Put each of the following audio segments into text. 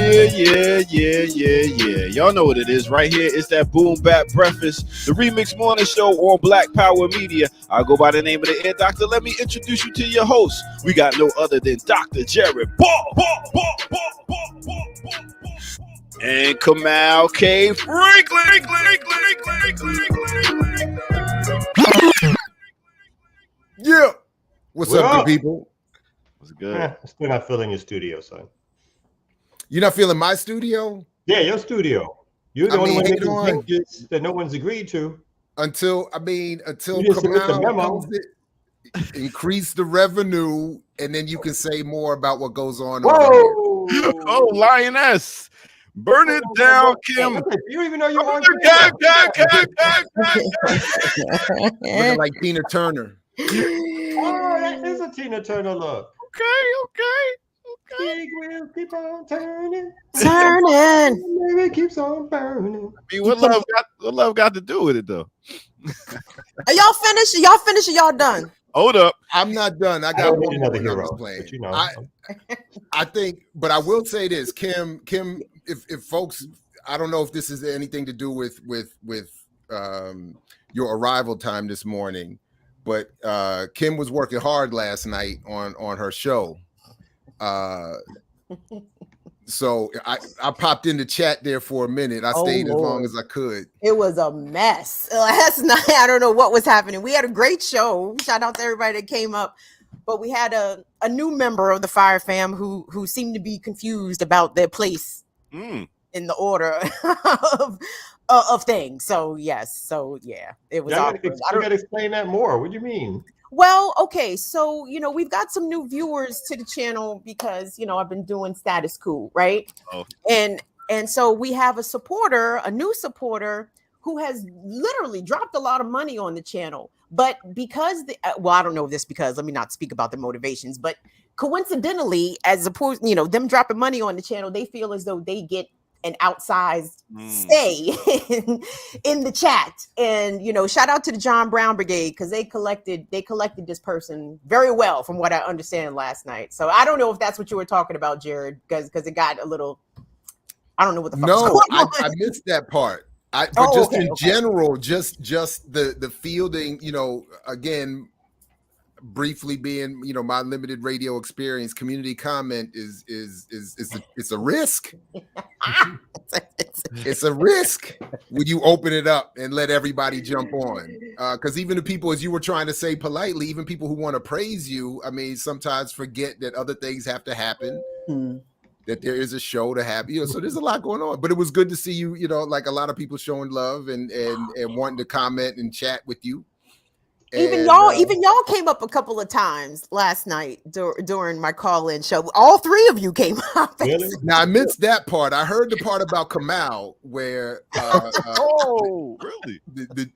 Yeah. Y'all know what it is right here. It's that Boom Bap Breakfast, the Remix Morning Show on Black Power Media. I go by the name of the Ear Doctor. Let me introduce you to your host. We got no other than Dr. Jared Ball. And Kamal K. Franklin. Yeah. What's up, good people? What's good? I'm still not feeling your studio, son. You're not feeling my studio? Yeah, your studio. You're the only one making changes that no one's agreed to. Until Kamal increase the revenue, and then you can say more about what goes on. Whoa! Oh, Lioness. Burn it down, Kim. You don't even know you're on. Looking like Tina Turner. Oh, that is a Tina Turner look. Okay. Big wheel keep on turning. Turning. It keeps on burning. I mean, what love got to do with it, though? Are y'all finished? Are y'all finished? Or y'all done? Hold up. I'm not done. I got one another more hero. playing. But you know. I think, but I will say this, Kim, if folks, I don't know if this is anything to do with your arrival time this morning, but Kim was working hard last night on her show. So I popped in the chat there for a minute. I stayed as long as I could. It was a mess last night. I don't know what was happening. We had a great show. Shout out to everybody that came up. But we had a new member of the Fire Fam who seemed to be confused about their place in the order of things. So yes, it was awkward. You gotta explain that more. What do you mean? Well, okay, so we've got some new viewers to the channel because I've been doing Status Coup, right? Oh. And so we have a new supporter who has literally dropped a lot of money on the channel. But because I don't know this because let me not speak about the motivations, but coincidentally, as opposed, them dropping money on the channel, they feel as though they get an outsized stay in the chat. And shout out to the John Brown Brigade because they collected this person very well from what I understand last night. So I don't know if that's what you were talking about, Jared, because it got a little, I don't know what the fuck. No, I missed that part. General, just the fielding, again, briefly being, my limited radio experience, community comment is it's a risk. It's a risk when you open it up and let everybody jump on. Because even the people, as you were trying to say politely, even people who want to praise you, I mean, sometimes forget that other things have to happen. That there is a show to have, so there's a lot going on. But it was good to see you, like a lot of people showing love and wanting to comment and chat with you. Even y'all came up a couple of times last night during my call-in show. All three of you came up. Really? Now I missed that part. I heard the part about Kamal where really?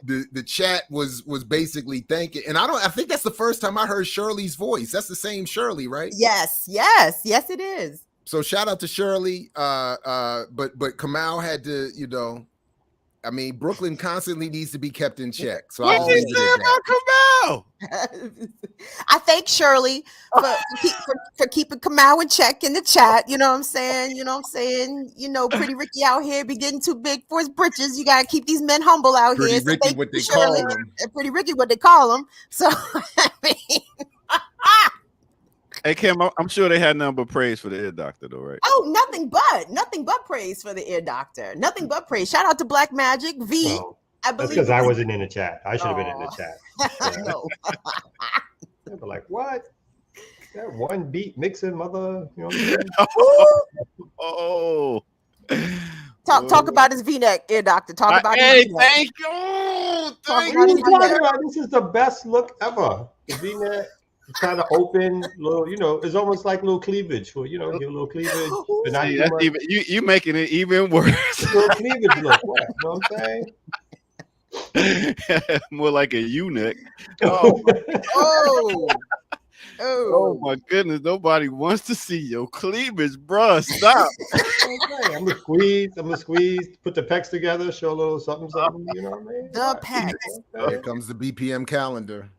The chat was basically thanking, and I think that's the first time I heard Shirley's voice. That's the same Shirley, right? Yes, it is. So shout out to Shirley. But Kamal had to, I mean, Brooklyn constantly needs to be kept in check. So what did you say about Kamal? I thank Shirley for keeping Kamal in check in the chat. You know what I'm saying? Pretty Ricky out here be getting too big for his britches. You gotta keep these men humble out Pretty here. So Ricky, what they call him. Pretty Ricky, what they call him. So I mean. Hey Kim, I'm sure they had nothing but praise for the Ear Doctor, though, right? Oh, nothing but praise for the Ear Doctor. Nothing but praise. Shout out to Black Magic V. Well, I believe that's because I wasn't in the chat. I should have been in the chat. No. They were like, what? That one beat mixing, mother. You know what I'm saying? Talk about his V-neck, Ear Doctor. Talk about his V-neck. Thank you. This is the best look ever. The V-neck. Kind of open, little, it's almost like little cleavage for, give a little cleavage. But not you making it even worse. Little cleavage look, you know what I'm saying? More like a eunuch. Oh my goodness! Nobody wants to see your cleavage, bruh. Stop. Okay, I'm gonna squeeze. Put the pecs together. Show a little something. You know what I mean? The pecs. Here comes the BPM calendar.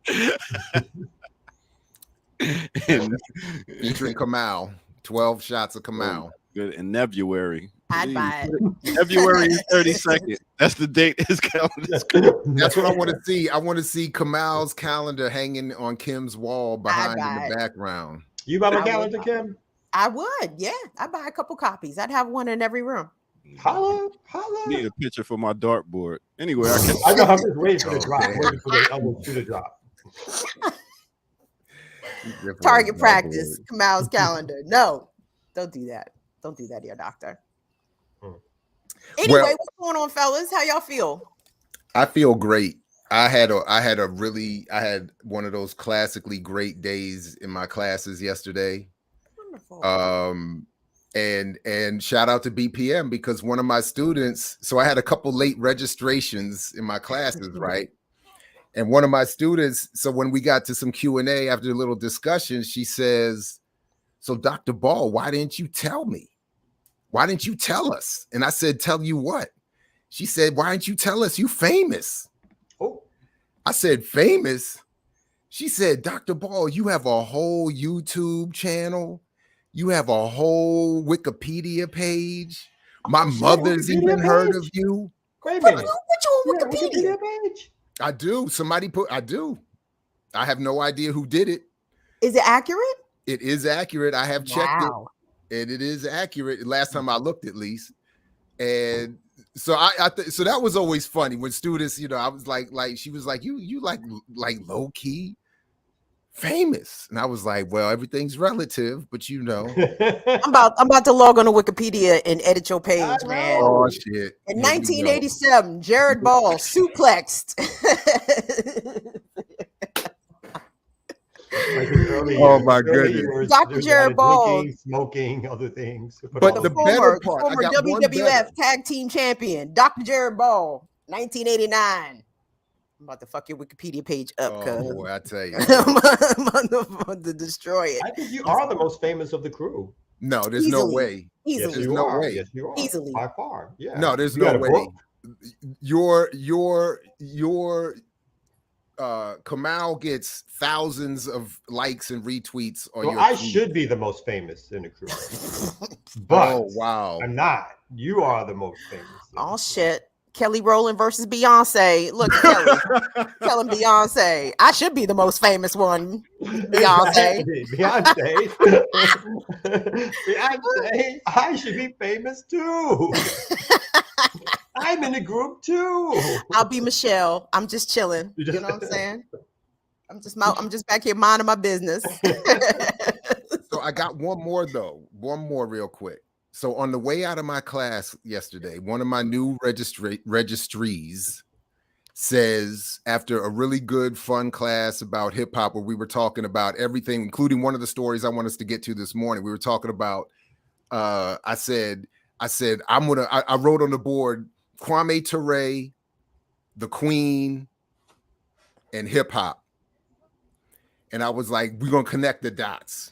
Featuring Kamal, 12 shots of Kamal. Good. In February. I'd buy it. February 32nd. That's the date his calendar. That's what I want to see. I want to see Kamal's calendar hanging on Kim's wall behind in the background. You buy my calendar, Kim? I would, yeah. I'd buy a couple copies. I'd have one in every room. Holla. Need a picture for my dartboard. Anyway, I know I'm just waiting for the drop. Waiting for the other two to drop. Target practice. Kamal's calendar. No, don't do that. Don't do that, dear doctor. Anyway, what's going on, fellas? How y'all feel? I feel great. I had one of those classically great days in my classes yesterday. Wonderful. And shout out to BPM because one of my students, so I had a couple late registrations in my classes, right? And one of my students, so when we got to some Q&A after a little discussion, she says, "So Dr. Ball, why didn't you tell me? Why didn't you tell us?" And I said, "Tell you what?" She said, "Why didn't you tell us you famous?" Oh, I said, "Famous?" She said, "Dr. Ball, you have a whole YouTube channel. You have a whole Wikipedia page. My mother's even heard of you." Wait a minute. Put you on Wikipedia page? I do. I do. I have no idea who did it. Is it accurate? It is accurate. I have checked it. And it is accurate. Last time I looked, at least. And so so that was always funny when students, I was like she was like, you like low key famous. And I was like, well, everything's relative, but I'm about to log on to Wikipedia and edit your page, man. Oh shit. In 1987, Jared Ball suplexed. Oh my goodness. Dr. Jared Ball. Smoking, other things. But the better part, former WWF tag team champion, Dr. Jared Ball, 1989. I'm about to fuck your Wikipedia page up, oh boy, I tell you. I'm about to destroy it. I think you are the most famous of the crew. No, there's no way. Easily. There's no way. Yes, you are. Easily. By far. Yeah. No, there's no way. Your Kamal gets thousands of likes and retweets on your I tweet. should be the most famous in the crew. But wow. I'm not. You are the most famous. Oh shit. Kelly Rowland versus Beyonce. Look, Kelly. Telling Beyonce, I should be the most famous one. Beyonce. Beyonce, I should be famous too. I'm in the group too. I'll be Michelle. I'm just chilling. You know what I'm saying? I'm just back here minding my business. So I got one more real quick. So on the way out of my class yesterday, one of my new registries says, after a really good, fun class about hip hop, where we were talking about everything, including one of the stories I want us to get to this morning. We were talking about, I said, I wrote on the board, Kwame Ture, the Queen, and hip hop. And I was like, we're going to connect the dots.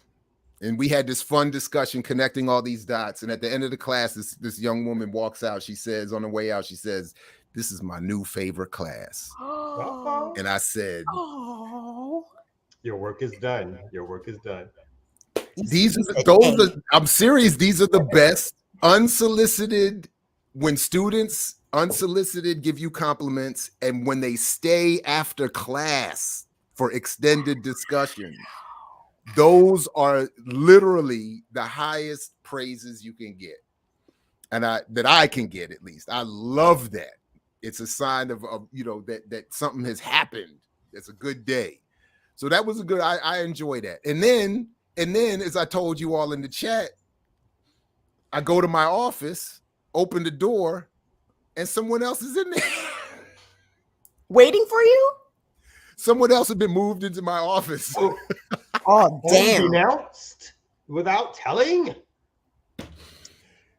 And we had this fun discussion connecting all these dots. And at the end of the class, this young woman walks out. She says, on the way out, she says, "This is my new favorite class." And I said, "Oh, your work is done. Your work is done." I'm serious. These are the best unsolicited, when students unsolicited give you compliments, and when they stay after class for extended discussion. Those are literally the highest praises you can get, and that I can get, at least. I love that. It's a sign of that something has happened. It's a good day. So that was a good. I enjoy that. And then, as I told you all in the chat, I go to my office, open the door, and someone else is in there waiting for you. Someone else had been moved into my office. Oh, damn. Unannounced, without telling.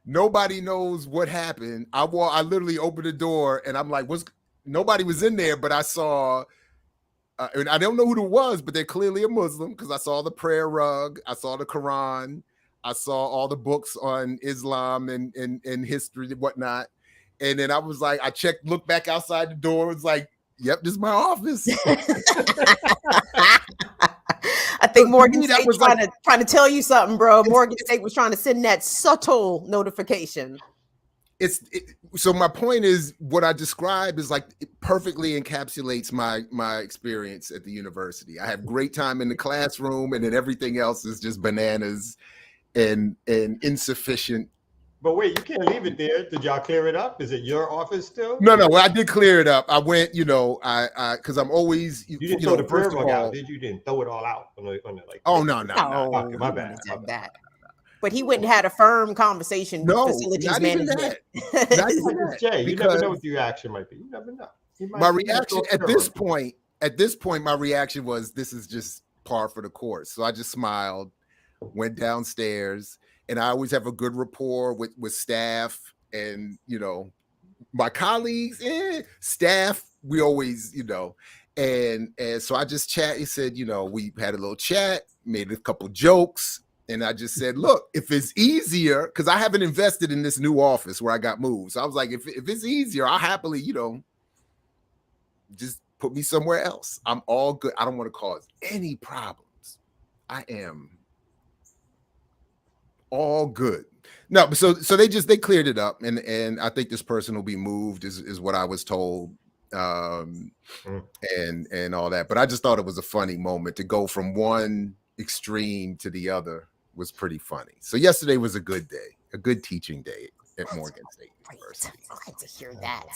Nobody knows what happened. I literally opened the door and I'm like, nobody was in there, but I saw, and I don't know who it was, but they're clearly a Muslim, because I saw the prayer rug, I saw the Quran, I saw all the books on Islam and history and whatnot. And then I was like, looked back outside the door, was like, yep, this is my office. I think To Morgan me, that State was trying like- to tell you something, bro. Morgan State was trying to send that subtle notification. So my point is, what I described is like it perfectly encapsulates my experience at the university. I have great time in the classroom, and then everything else is just bananas and insufficient. But wait, you can't leave it there. Did y'all clear it up? Is it your office still? No, I did clear it up. I went, I because I'm always, You didn't throw the prayer rug out, did you? Didn't throw it all out on the like. Oh no. Okay, my bad. But he went and had a firm conversation with No, facilities not even management. Not even that. Jay, you never know what the reaction might be. You never know. My reaction at this point, my reaction was, this is just par for the course. So I just smiled, went downstairs, and I always have a good rapport with staff and, my colleagues, staff, we always, and so I just chat. He said, we had a little chat, made a couple jokes. And I just said, look, if it's easier, because I haven't invested in this new office where I got moved. So I was like, if it's easier, I'll happily, just put me somewhere else. I'm all good. I don't want to cause any problems. I am all good. No, so they cleared it up, and I think this person will be moved is what I was told. And all that. But I just thought it was a funny moment to go from one extreme to the other. Was pretty funny. So yesterday was a good day, a good teaching day at Morgan State University. Glad to hear that.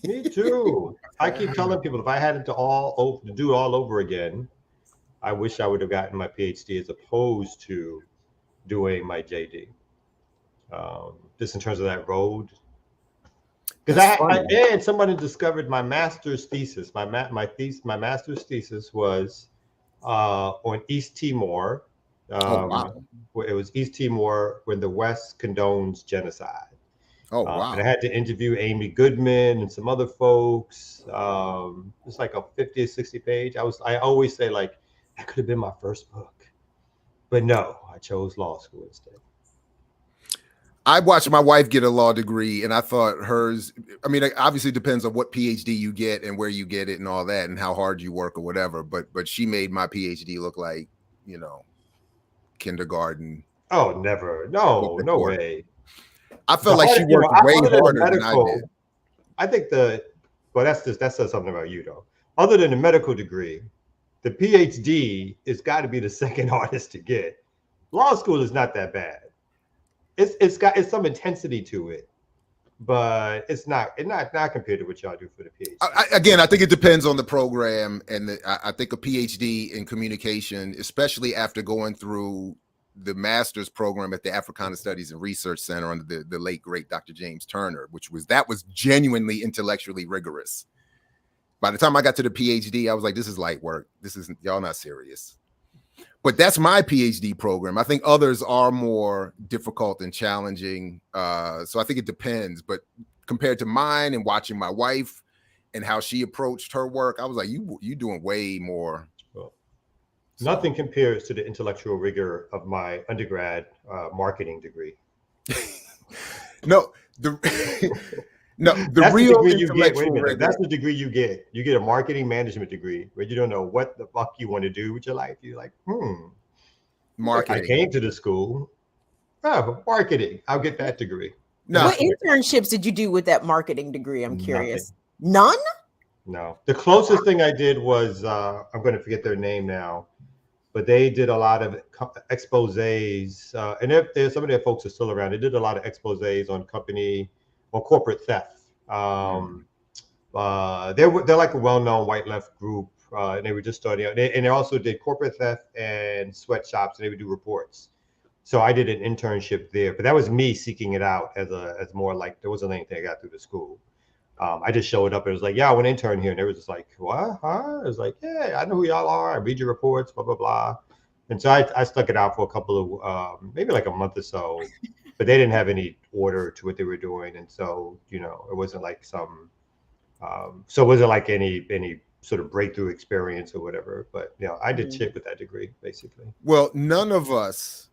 Me too. I keep telling people if I had it to do it all over again, I wish I would have gotten my PhD as opposed to doing my JD. Just in terms of that road. Because and somebody discovered my master's thesis. My master's thesis was on East Timor. Wow. It was East Timor when the West condones genocide. Oh, wow. And I had to interview Amy Goodman and some other folks. It's like a 50 or 60 page. I always say, like, that could have been my first book. But no, I chose law school instead. I watched my wife get a law degree, and I thought hers, it obviously depends on what PhD you get and where you get it and all that and how hard you work or whatever. But she made my PhD look like, kindergarten. Oh, never. No way. I felt like she worked way harder than I did. I think that says something about you though. Other than the medical degree, the PhD has got to be the second hardest to get. Law school is not that bad. It's got some intensity to it, but it's not compared to what y'all do for the PhD. I think it depends on the program, and I think a PhD in communication, especially after going through the master's program at the Africana Studies and Research Center under the late great Dr. James Turner, that was genuinely intellectually rigorous. By the time I got to the PhD, I was like, this is light work. Y'all not serious. But that's my PhD program. I think others are more difficult and challenging. So I think it depends. But compared to mine and watching my wife and how she approached her work, I was like, you doing way more. Well, nothing compares to the intellectual rigor of my undergrad marketing degree. No, the real intellectual rigor. That's the degree you get. You get a marketing management degree where you don't know what the fuck you want to do with your life. You're like, marketing. I came to the school. Oh, marketing. I'll get that degree. No. What internships did you do with that marketing degree? I'm curious. None? No. The closest thing I did was, I'm going to forget their name now, but they did a lot of exposés. And there's some of their folks are still around. They did a lot of exposés on corporate theft. They're like a well-known white left group, and they were just starting out. And they also did corporate theft and sweatshops, and they would do reports. So I did an internship there, but that was me seeking it out as more like, there wasn't anything I got through the school. I just showed up and it was like, yeah, I want to intern here. And they were just like, what? Huh? It was like, yeah, I know who y'all are. I read your reports, blah, blah, blah. And so I stuck it out for a couple of, maybe like a month or so, but they didn't have any order to what they were doing. And so, it wasn't like so it wasn't like any sort of breakthrough experience or whatever. But, I did shit with that degree, basically. Well, none of us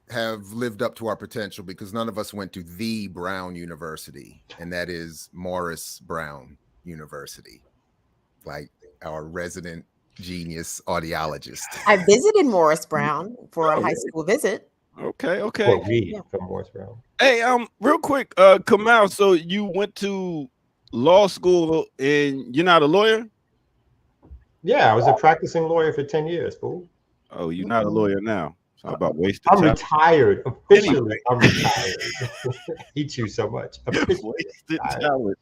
have lived up to our potential because none of us went to the Brown University, and that is Morris Brown University, like our resident Genius audiologist. I visited Morris Brown for a high school visit. Okay. Or we from Morris Brown. Hey, real quick, Kamal. So you went to law school and you're not a lawyer? Yeah, I was a practicing lawyer for 10 years, fool. Oh, you're not a lawyer now. It's all about wasted I'm time. retired. Officially, I'm retired. Hate you so much. Wasted talent.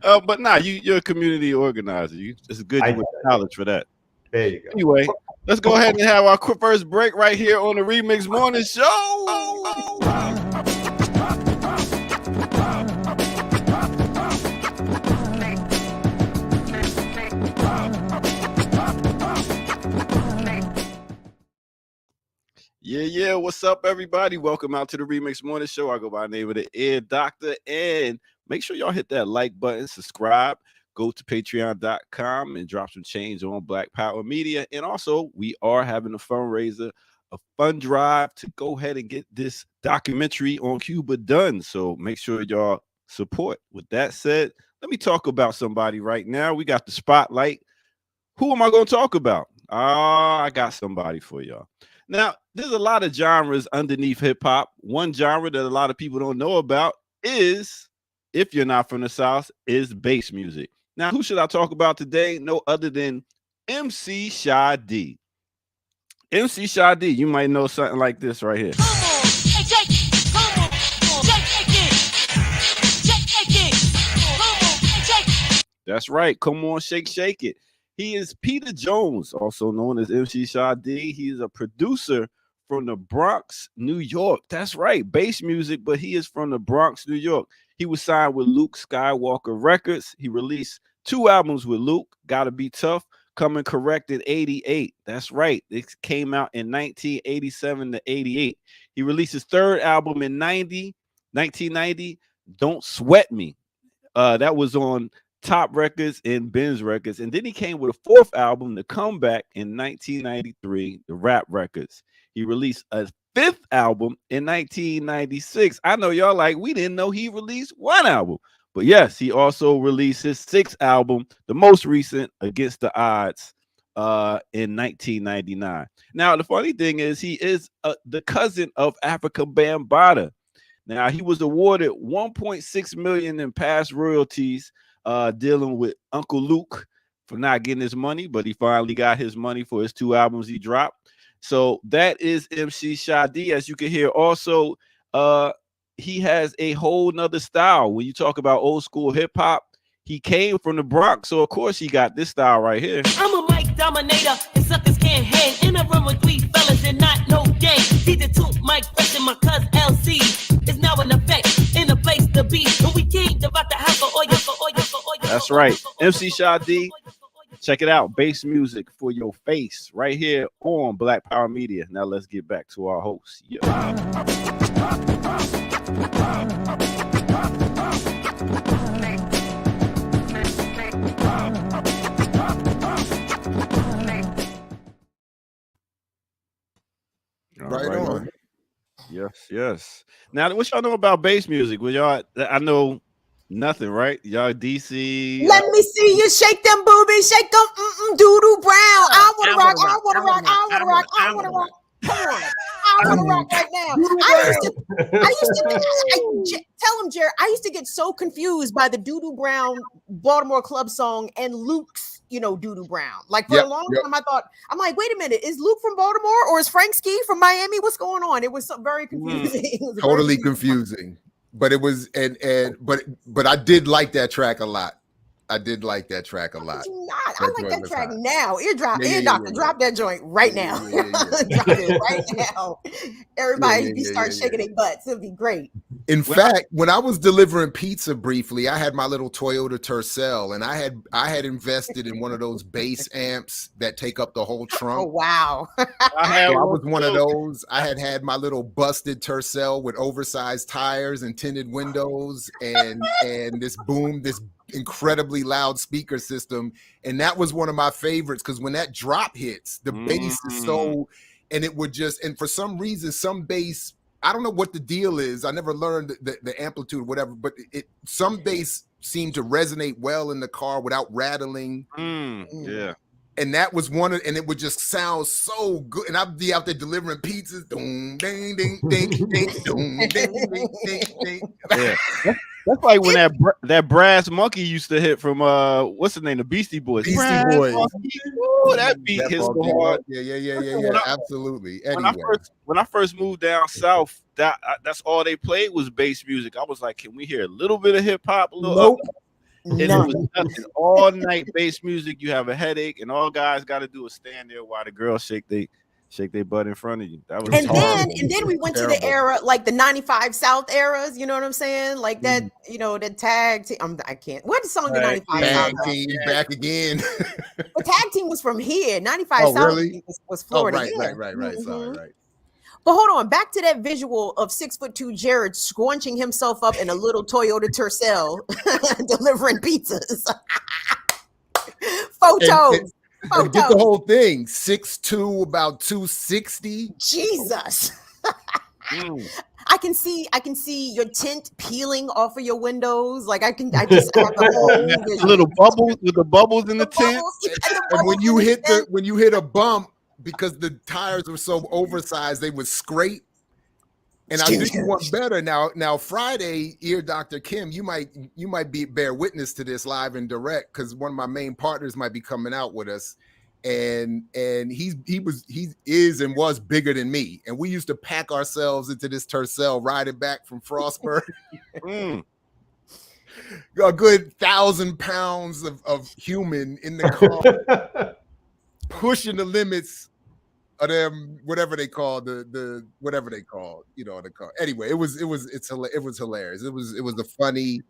But nah, you're a community organizer. It's good you went to college for that. There you go. Anyway, let's go ahead and have our first break right here on the Remix Morning Show. Yeah. What's up, everybody? Welcome out to the Remix Morning Show. I go by the name of the Ear Doctor. And make sure y'all hit that like button, subscribe, go to patreon.com and drop some change on Black Power Media. And also, we are having a fundraiser, a fund drive to go ahead and get this documentary on Cuba done. So make sure y'all support. With that said, let me talk about somebody right now. We got the spotlight. Who am I going to talk about? I got somebody for y'all. Now, there's a lot of genres underneath hip hop. One genre that a lot of people don't know about is, if you're not from the South, is bass music. Now, who should I talk about today? No other than MC Shy D. MC Shy D, you might know something like this right here. That's right. Come on, shake it. He is Peter Jones, also known as MC Shy D. He's a producer from the Bronx, New York. That's right, bass music, but he is from the Bronx, New York. He was signed with Luke Skywalker Records. He released 2 albums with Luke, Gotta Be Tough, Coming Correct in 88. That's right. It came out in 1987 to 88. He released his 3rd album in 1990, Don't Sweat Me. That was on Top Records and Benz Records. And then he came with a 4th album, The Comeback, in 1993, the Rap Records. He released a 5th album in 1996. I know y'all like, we didn't know he released 1 album. But yes, he also released his 6th album, the most recent, Against the Odds, in 1999. Now, the funny thing is he is the cousin of Africa Bambaataa. Now, he was awarded $1.6 million in past royalties, dealing with Uncle Luke for not getting his money, but he finally got his money for his 2 albums he dropped. So that is MC Shy D. As you can hear, also, he has a whole nother style. When you talk about old school hip hop, he came from the Bronx, so of course he got this style right here. I'm a mic dominator, and suckers can't hang in a room with 3 fellas and not no gang. DJ 2 Mike Fresh and my cousin LC is now in effect in a place to be. When we came about the house for oil. That's right, MC Shy D. Check it out, bass music for your face right here on Black Power Media. Now let's get back to our host. Yeah. Right on. Yes. Now, what y'all know about bass music? Well, y'all, I know nothing, right? Y'all DC. Let me see you shake them boobies, shake them doo-doo brown. I want to rock. Come on. I want to rock right now. I used to tell him, Jared, I used to get so confused by the Doo-Doo Brown Baltimore Club song and Luke's, Doo-Doo Brown. Like for a long time, I'm like, wait a minute, is Luke from Baltimore or is Frank Ski from Miami? What's going on? It was very confusing. Totally confusing. But it was, but I did like that track a lot. I did like that track a lot. I like that track now. Ear Doctor, drop that joint right now. Drop it right now. Everybody start shaking their butts. It'll be great. In fact, when I was delivering pizza briefly, I had my little Toyota Tercel, and I had invested in one of those bass amps that take up the whole trunk. Oh wow! I was one of those. I had my little busted Tercel with oversized tires and tinted windows, and this incredibly loud speaker system, and that was one of my favorites because when that drop hits, the bass is so, and it would just, and for some reason, some bass, I don't know what the deal is. I never learned the amplitude, whatever, but some bass seemed to resonate well in the car without rattling. Yeah. And that was and it would just sound so good. And I'd be out there delivering pizzas. Doom, ding, ding, ding, ding, doom, ding, ding, ding, ding. Yeah. That's like when that brass monkey used to hit from what's the name? The Beastie Boys. Beastie Boys. Ooh, that beat hits so hard. Yeah. Absolutely. Anyway. When I first moved down south, that's all they played was bass music. I was like, can we hear a little bit of hip hop? Nope. And it was nothing. All night bass music. You have a headache, and all guys got to do is stand there while the girls shake their butt in front of you. That was and then we went to the era like the 95 South eras. You know what I'm saying? Like that. You know, the tag team. I can't. What the song? The 95 tag South team back again. The tag team was from here. 95 South really? was Florida. Right. Sorry, right. But hold on, back to that visual of 6'2" Jared scrunching himself up in a little Toyota Tercel, delivering pizzas. Photos. And get the whole thing. 6'2", about 260. Jesus. I can see your tint peeling off of your windows. Like I just have the whole little bubbles with the bubbles in the tint. And when you hit a bump, because the tires were so oversized, they would scrape. And I'll do you one better. Now Friday, Ear Dr. Kim, you might bear witness to this live and direct, because one of my main partners might be coming out with us. And he is and was bigger than me. And we used to pack ourselves into this Tercel riding back from Frostburg. A good 1,000 pounds of human in the car. Pushing the limits of them, whatever they call the whatever they call, the car. Anyway, it was hilarious. It was a funny,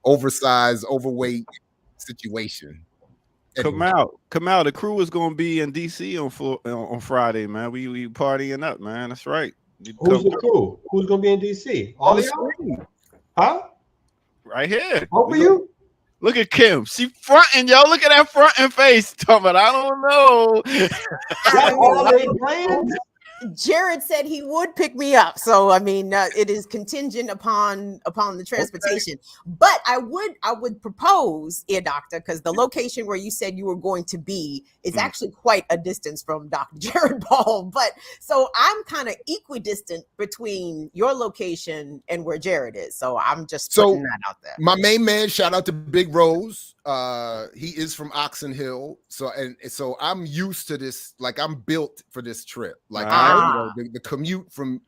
oversized, overweight situation. Anyway. Come out. The crew is going to be in DC on Friday, man. We partying up, man. That's right. Who's the crew? Who's going to be in DC? All of y'all? Huh? Right here. Over you? Look at Kim. She fronting, yo. Look at that fronting face. Talking about, I don't know. That's all they planned? Jared said he would pick me up. So, I mean, it is contingent upon the transportation. Okay. But I would propose, Ear Doctor, because the location where you said you were going to be is actually quite a distance from Dr. Jared Ball. But so I'm kind of equidistant between your location and where Jared is. So I'm just putting that out there. My main man, shout out to Big Rose. He is from Oxon Hill. So I'm used to this. Like, I'm built for this trip. Like the commute from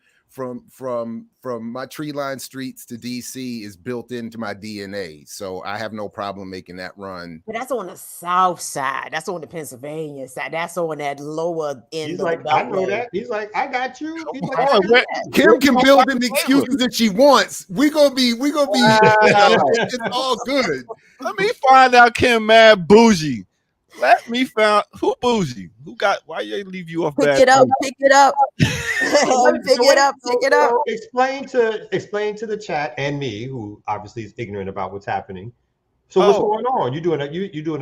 my tree-lined streets to DC is built into my DNA. So I have no problem making that run. But that's on the south side. That's on the Pennsylvania side. That's on that lower end. He's like, I know that. He's like, I got you. He's like, Kim can build in the excuses that she wants. We gonna be. It's all good. Let me find out Kim mad bougie. Let me find who bougie. Who got? Why you leave you off? Pick it up. Pick it up. Pick it up. Explain to the chat and me, who obviously is ignorant about what's happening. So what's going on? You doing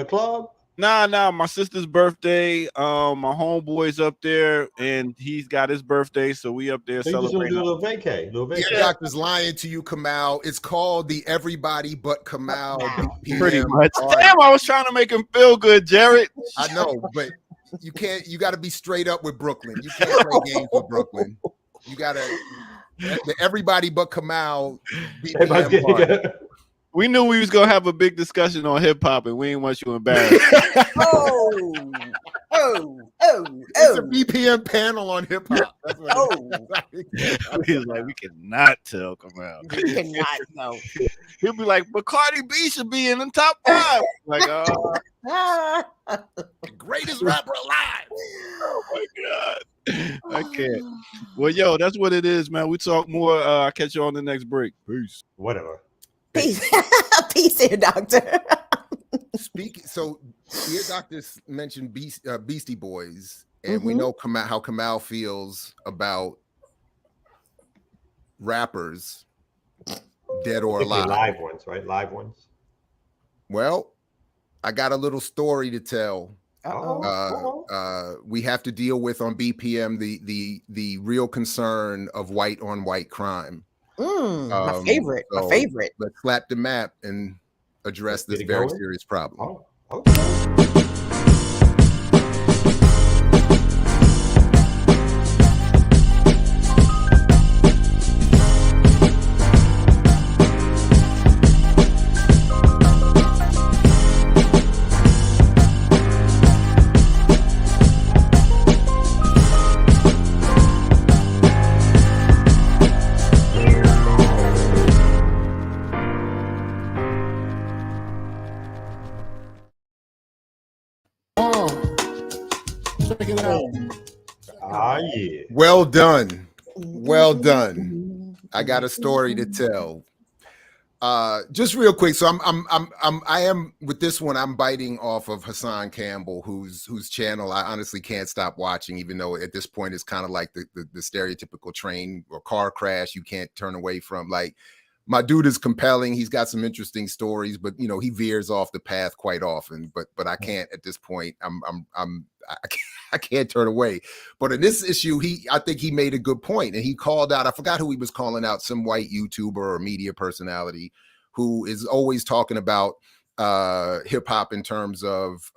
a club? Nah. My sister's birthday. My homeboy's up there, and he's got his birthday, so we up there celebrating. Do a little vacay. Yeah, doctor's lying to you, Kamal. It's called the Everybody But Kamal. Pretty much. Damn, I was trying to make him feel good, Jared. I know, but you can't. You got to be straight up with Brooklyn. You can't play games with Brooklyn. You got to. The Everybody But Kamal. We knew we was gonna have a big discussion on hip hop, and we didn't want you embarrassed. It's a BPM panel on hip hop. He was like, we cannot tell Kamal. We cannot know. He'll be like, but Cardi B should be in the top 5. Like, greatest rapper alive. Oh my god. I can't. Well, yo, that's what it is, man. We talk more. I'll catch you on the next break. Peace. Whatever. Peace, Ear Doctor. So Ear Doctor mentioned Beastie Boys, and we know how Kamal feels about rappers, dead or alive. Live ones, right? Live ones. Well, I got a little story to tell. We have to deal with on BPM the real concern of white on white crime. My favorite. So My favorite. let's slap the map and address this very serious problem. Oh, okay. Check it out. Ah, yeah. Well done. Well done. I got a story to tell. Just real quick. So I am with this one. I'm biting off of Hassan Campbell, whose channel I honestly can't stop watching, even though at this point it's kind of like the stereotypical train or car crash you can't turn away from. Like, my dude is compelling. He's got some interesting stories, but you know, he veers off the path quite often. But I can't at this point. I can't turn away. But in this issue, I think he made a good point, and he called out. I forgot who he was calling out. Some white YouTuber or media personality who is always talking about hip hop in terms of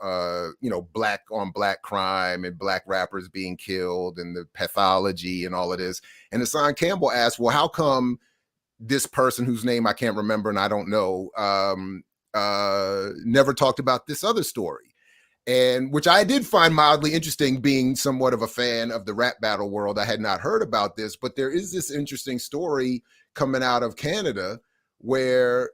black on black crime and black rappers being killed and the pathology and all of this. And Hassan Campbell asked, well, how come this person whose name I can't remember and I don't know never talked about this other story? And which I did find mildly interesting, being somewhat of a fan of the rap battle world. I had not heard about this, but there is this interesting story coming out of Canada where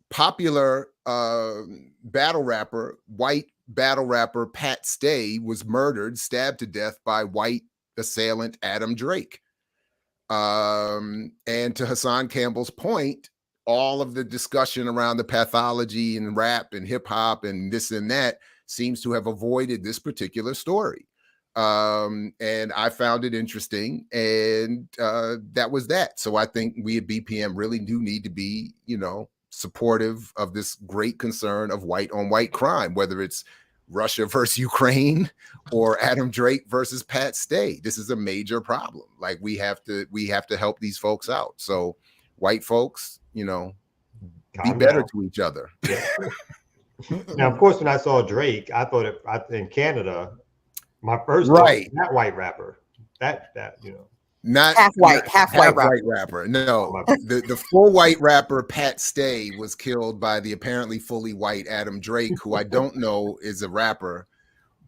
popular battle rapper, white battle rapper Pat Stay was murdered, stabbed to death by white assailant Adam Drake. And to Hassan Campbell's point, all of the discussion around the pathology and rap and hip hop and this and that seems to have avoided this particular story. And I found it interesting, and that was that. So I think we at BPM really do need to be, supportive of this great concern of white on white crime, whether it's Russia versus Ukraine or Adam Drake versus Pat Stay. This is a major problem. Like, we have to help these folks out. So white folks, be better to each other. Yeah. Now, of course, when I saw Drake, I thought in Canada, my first thought, that white rapper, that not half white rapper. No, the full white rapper Pat Stay was killed by the apparently fully white Adam Drake, who I don't know is a rapper,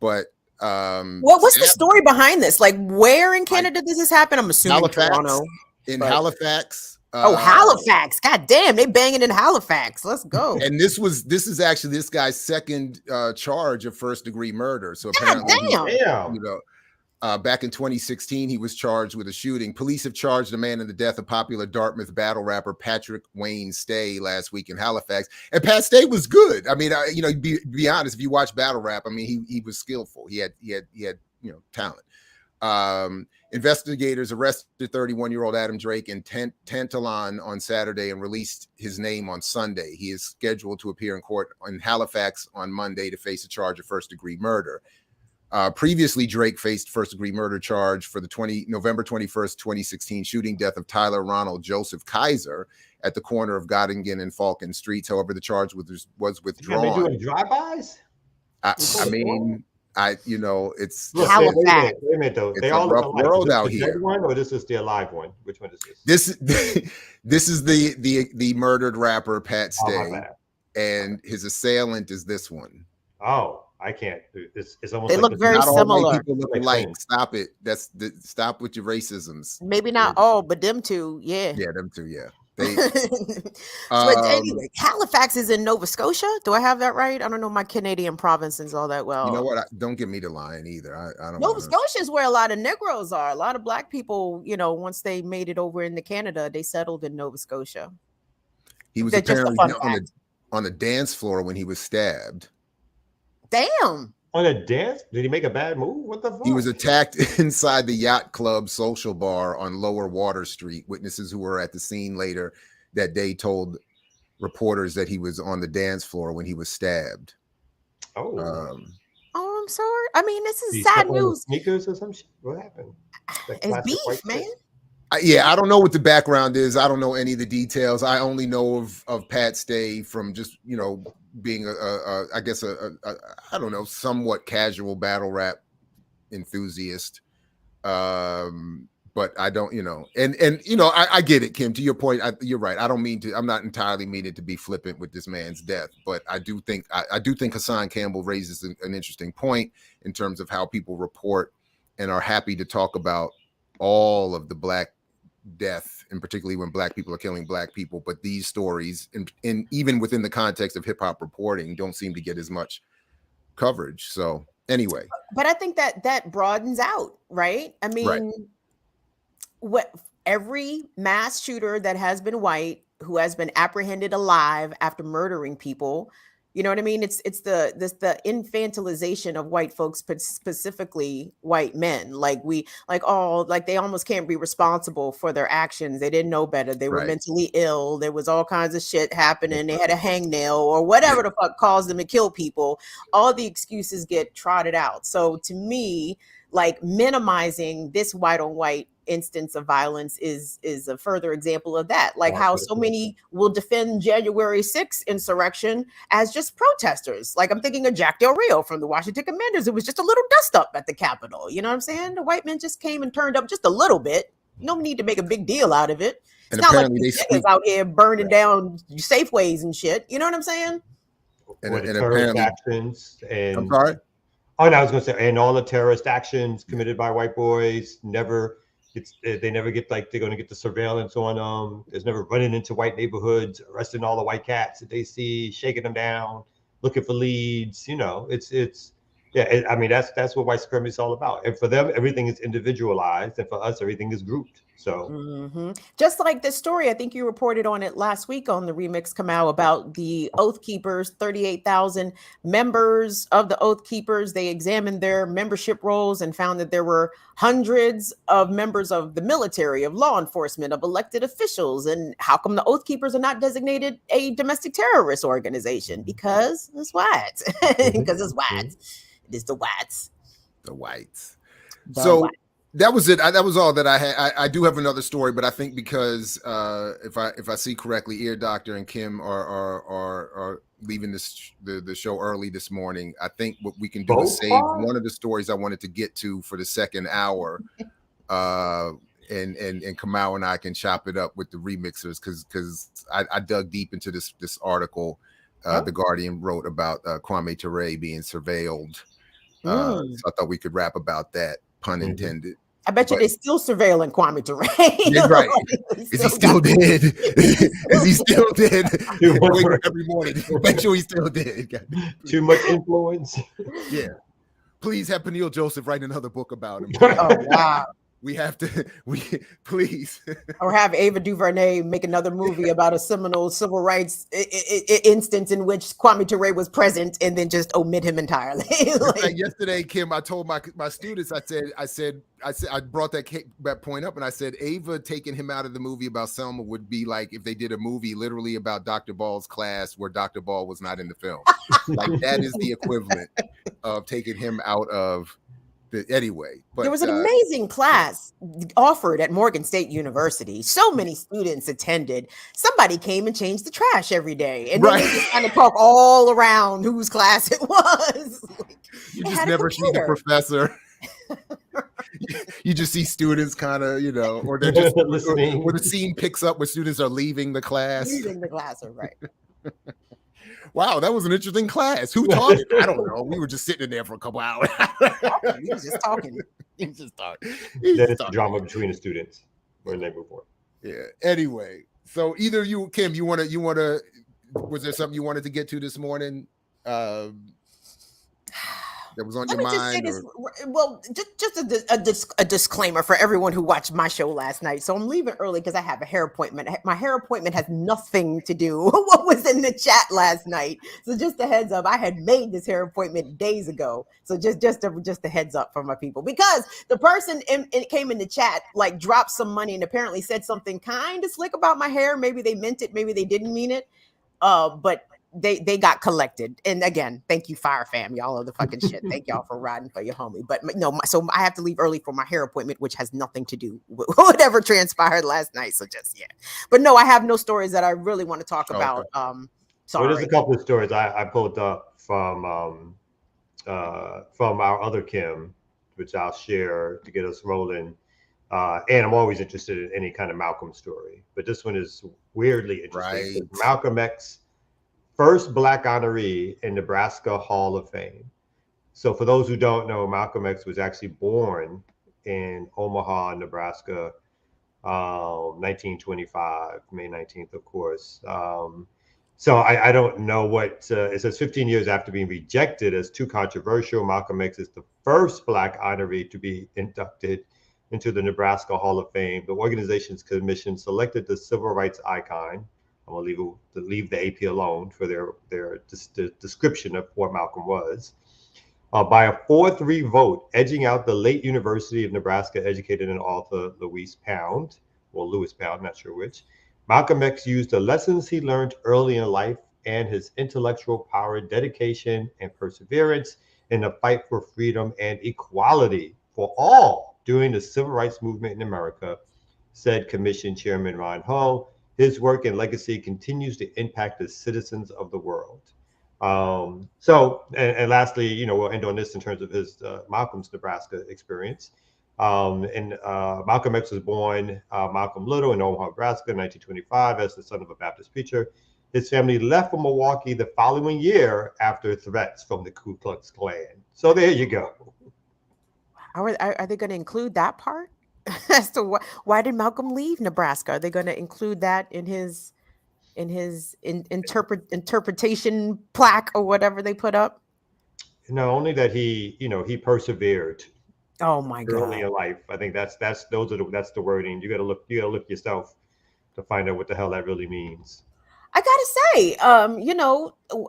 but what's the story behind this? Like, where in Canada does this happen? I'm assuming Halifax, Toronto. Halifax. Halifax. God damn, they banging in Halifax. Let's go. And this is actually this guy's second charge of first-degree murder. So apparently, back in 2016, he was charged with a shooting. Police have charged a man in the death of popular Dartmouth battle rapper Patrick Wayne Stay last week in Halifax. And Pat Stay was good. I mean, be honest, if you watch battle rap, I mean, he was skillful. He had talent. Investigators arrested 31-year-old Adam Drake in Tantalon on Saturday and released his name on Sunday. He is scheduled to appear in court in Halifax on Monday to face a charge of first-degree murder. Previously, Drake faced first-degree murder charge for the November 21st, 2016 shooting death of Tyler Ronald Joseph Kaiser at the corner of Gottingen and Falcon Streets. However, the charge was withdrawn. Are they doing drive-bys? It's Halifax. Wait a minute, though. It's a rough world out here. Is one, or this is the alive one? Which one is this? This is the murdered rapper Pat Stay, and his assailant is this one. Oh, I can't do this. It's almost they look very similar. People look alike. Stop it. Stop with your racisms. Maybe not all, but them two, yeah. Yeah, them two, yeah. Anyway, Halifax is in Nova Scotia. Do I have that right? I don't know my Canadian provinces all that well. You know what? Don't get me to lying either. I don't. Nova Scotia is where a lot of Negroes are. A lot of black people, once they made it over into Canada, they settled in Nova Scotia. He was apparently on the dance floor when he was stabbed. Damn. On a dance? Did he make a bad move? What the fuck? He was attacked inside the Yacht Club social bar on Lower Water Street. Witnesses who were at the scene later that day told reporters that he was on the dance floor when he was stabbed. Oh. I'm sorry. I mean, this is sad news. Sneakers or some shit? What happened? It's beef, man. I don't know what the background is. I don't know any of the details. I only know of Pat Stay from just, being I guess I don't know, somewhat casual battle rap enthusiast. But I don't, and I get it, Kim, to your point. You're right. I'm not entirely meaning to be flippant with this man's death, but I do think Hassan Campbell raises an interesting point in terms of how people report and are happy to talk about all of the Black death, and particularly when Black people are killing Black people. But these stories, and even within the context of hip hop reporting, don't seem to get as much coverage. So anyway, but I think that broadens out, right? I mean, right. What every mass shooter that has been white, who has been apprehended alive after murdering people, you know what I mean? It's the infantilization of white folks, specifically white men. Like they almost can't be responsible for their actions. They didn't know better. They were Right. mentally ill. There was all kinds of shit happening. They had a hangnail or whatever the fuck caused them to kill people. All the excuses get trotted out. So to me, like, minimizing this white on white instance of violence is a further example of that. Like how so many will defend January 6th insurrection as just protesters. Like I'm thinking of Jack Del Rio from the Washington Commanders. It was just a little dust up at the Capitol. You know what I'm saying? The white men just came and turned up just a little bit. No need to make a big deal out of it. It's not like these niggas out here burning down Safeways and shit. You know what I'm saying? And terrorist actions and I'm sorry. Oh, no, I was going to say, and all the terrorist actions committed by white boys they never get, like, they're going to get the surveillance on them. There's never running into white neighborhoods, arresting all the white cats that they see, shaking them down, looking for leads. I mean, that's what white supremacy is all about. And for them, everything is individualized, and for us, everything is grouped. So just like this story, I think you reported on it last week on the Remix Kamau about the Oath Keepers, 38,000 members of the Oath Keepers. They examined their membership rolls and found that there were hundreds of members of the military, of law enforcement, of elected officials. And how come the Oath Keepers are not designated a domestic terrorist organization? Because it's whites. Because it's whites. It is the whites. The whites. That was it. That was all that I had. I do have another story, but I think because if I see correctly, Ear Doctor and Kim are leaving the show early this morning. I think what we can do is save one of the stories I wanted to get to for the second hour, and Kamau and I can chop it up with the remixers because I dug deep into this article The Guardian wrote about Kwame Ture being surveilled. So I thought we could rap about that, pun intended. I bet you they're still surveilling Kwame Ture. Yeah, right. Is he still dead? Is he still dead? Wake up every morning. Make sure he's still dead. Too much influence. Yeah. Please have Peniel Joseph write another book about him. Oh, wow. Please. Or have Ava DuVernay make another movie about a seminal civil rights instance in which Kwame Ture was present and then just omit him entirely. Like yesterday, Kim, I told my students, I brought that point up and I said, Ava taking him out of the movie about Selma would be like if they did a movie literally about Dr. Ball's class where Dr. Ball was not in the film. Like that is the equivalent of taking him out of anyway. But there was an amazing class offered at Morgan State University. So many students attended. Somebody came and changed the trash every day. And then they just kind of talk all around whose class it was. You just never see the professor. You just see students kind of, or they're just listening. Or the scene picks up where students are leaving the class. Leaving the classroom, right. Wow, that was an interesting class. Who taught it? I don't know. We were just sitting in there for a couple hours. He was just talking. Then it's a drama between the students when they move forward. Yeah. Anyway, so either you, Kim, you want to. Was there something you wanted to get to this morning? That was on your mind? Just a disclaimer for everyone who watched my show last night. So I'm leaving early because I have a hair appointment. My hair appointment has nothing to do with what was in the chat last night. So just a heads up, I had made this hair appointment days ago. So just a heads up for my people, because the person it came in the chat, like dropped some money and apparently said something kind of slick about my hair. Maybe they meant it, maybe they didn't mean it. But they got collected. And again, thank you, Fire Fam. Y'all are the fucking shit. Thank y'all for riding for your homie. But no, so I have to leave early for my hair appointment, which has nothing to do with whatever transpired last night. So just but no, I have no stories that I really want to talk about. Well, there's a couple of stories I pulled up from our other Kim, which I'll share to get us rolling. And I'm always interested in any kind of Malcolm story, but this one is weirdly interesting. Right. Malcolm X, first Black honoree in Nebraska Hall of Fame. So for those who don't know, Malcolm X was actually born in Omaha, Nebraska, 1925, May 19th, of course. So I don't know what, it says 15 years after being rejected as too controversial, Malcolm X is the first Black honoree to be inducted into the Nebraska Hall of Fame. The organization's commission selected the civil rights icon. I'm going to leave the AP alone for their description of what Malcolm was. By a 4-3 vote, edging out the late University of Nebraska educated and author Lewis Pound, not sure which. Malcolm X used the lessons he learned early in life and his intellectual power, dedication, and perseverance in the fight for freedom and equality for all during the civil rights movement in America, said Commission Chairman Ron Hull. His work and legacy continues to impact the citizens of the world. So lastly, we'll end on this in terms of his Malcolm's Nebraska experience. Malcolm X was born Malcolm Little in Omaha, Nebraska in 1925 as the son of a Baptist preacher. His family left for Milwaukee the following year after threats from the Ku Klux Klan. So there you go. Are they going to include that part as to why did Malcolm leave Nebraska? Are they going to include that in his interpretation plaque or whatever they put up? No, only that he persevered. Oh my God! Early in life, I think that's the wording. You gotta look yourself to find out what the hell that really means. I gotta say,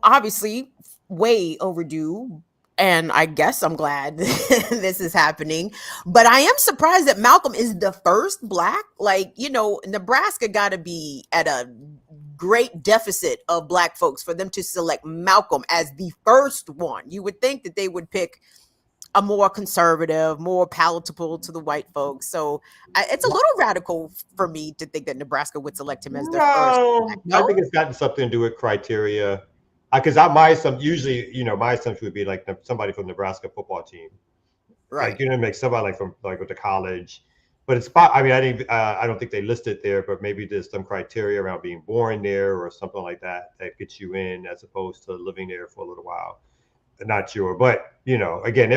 obviously, way overdue. And I guess I'm glad this is happening, but I am surprised that Malcolm is the first Black. Nebraska got to be at a great deficit of Black folks for them to select Malcolm as the first one. You would think that they would pick a more conservative, more palatable to the white folks. So it's a little radical for me to think that Nebraska would select him as their first. No? I think it's gotten something to do with criteria. Because my assumption would be like somebody from the Nebraska football team, right? Make somebody with the college. But it's I don't think they list it there, but maybe there's some criteria around being born there or something like that gets you in as opposed to living there for a little while. I'm not sure, but again,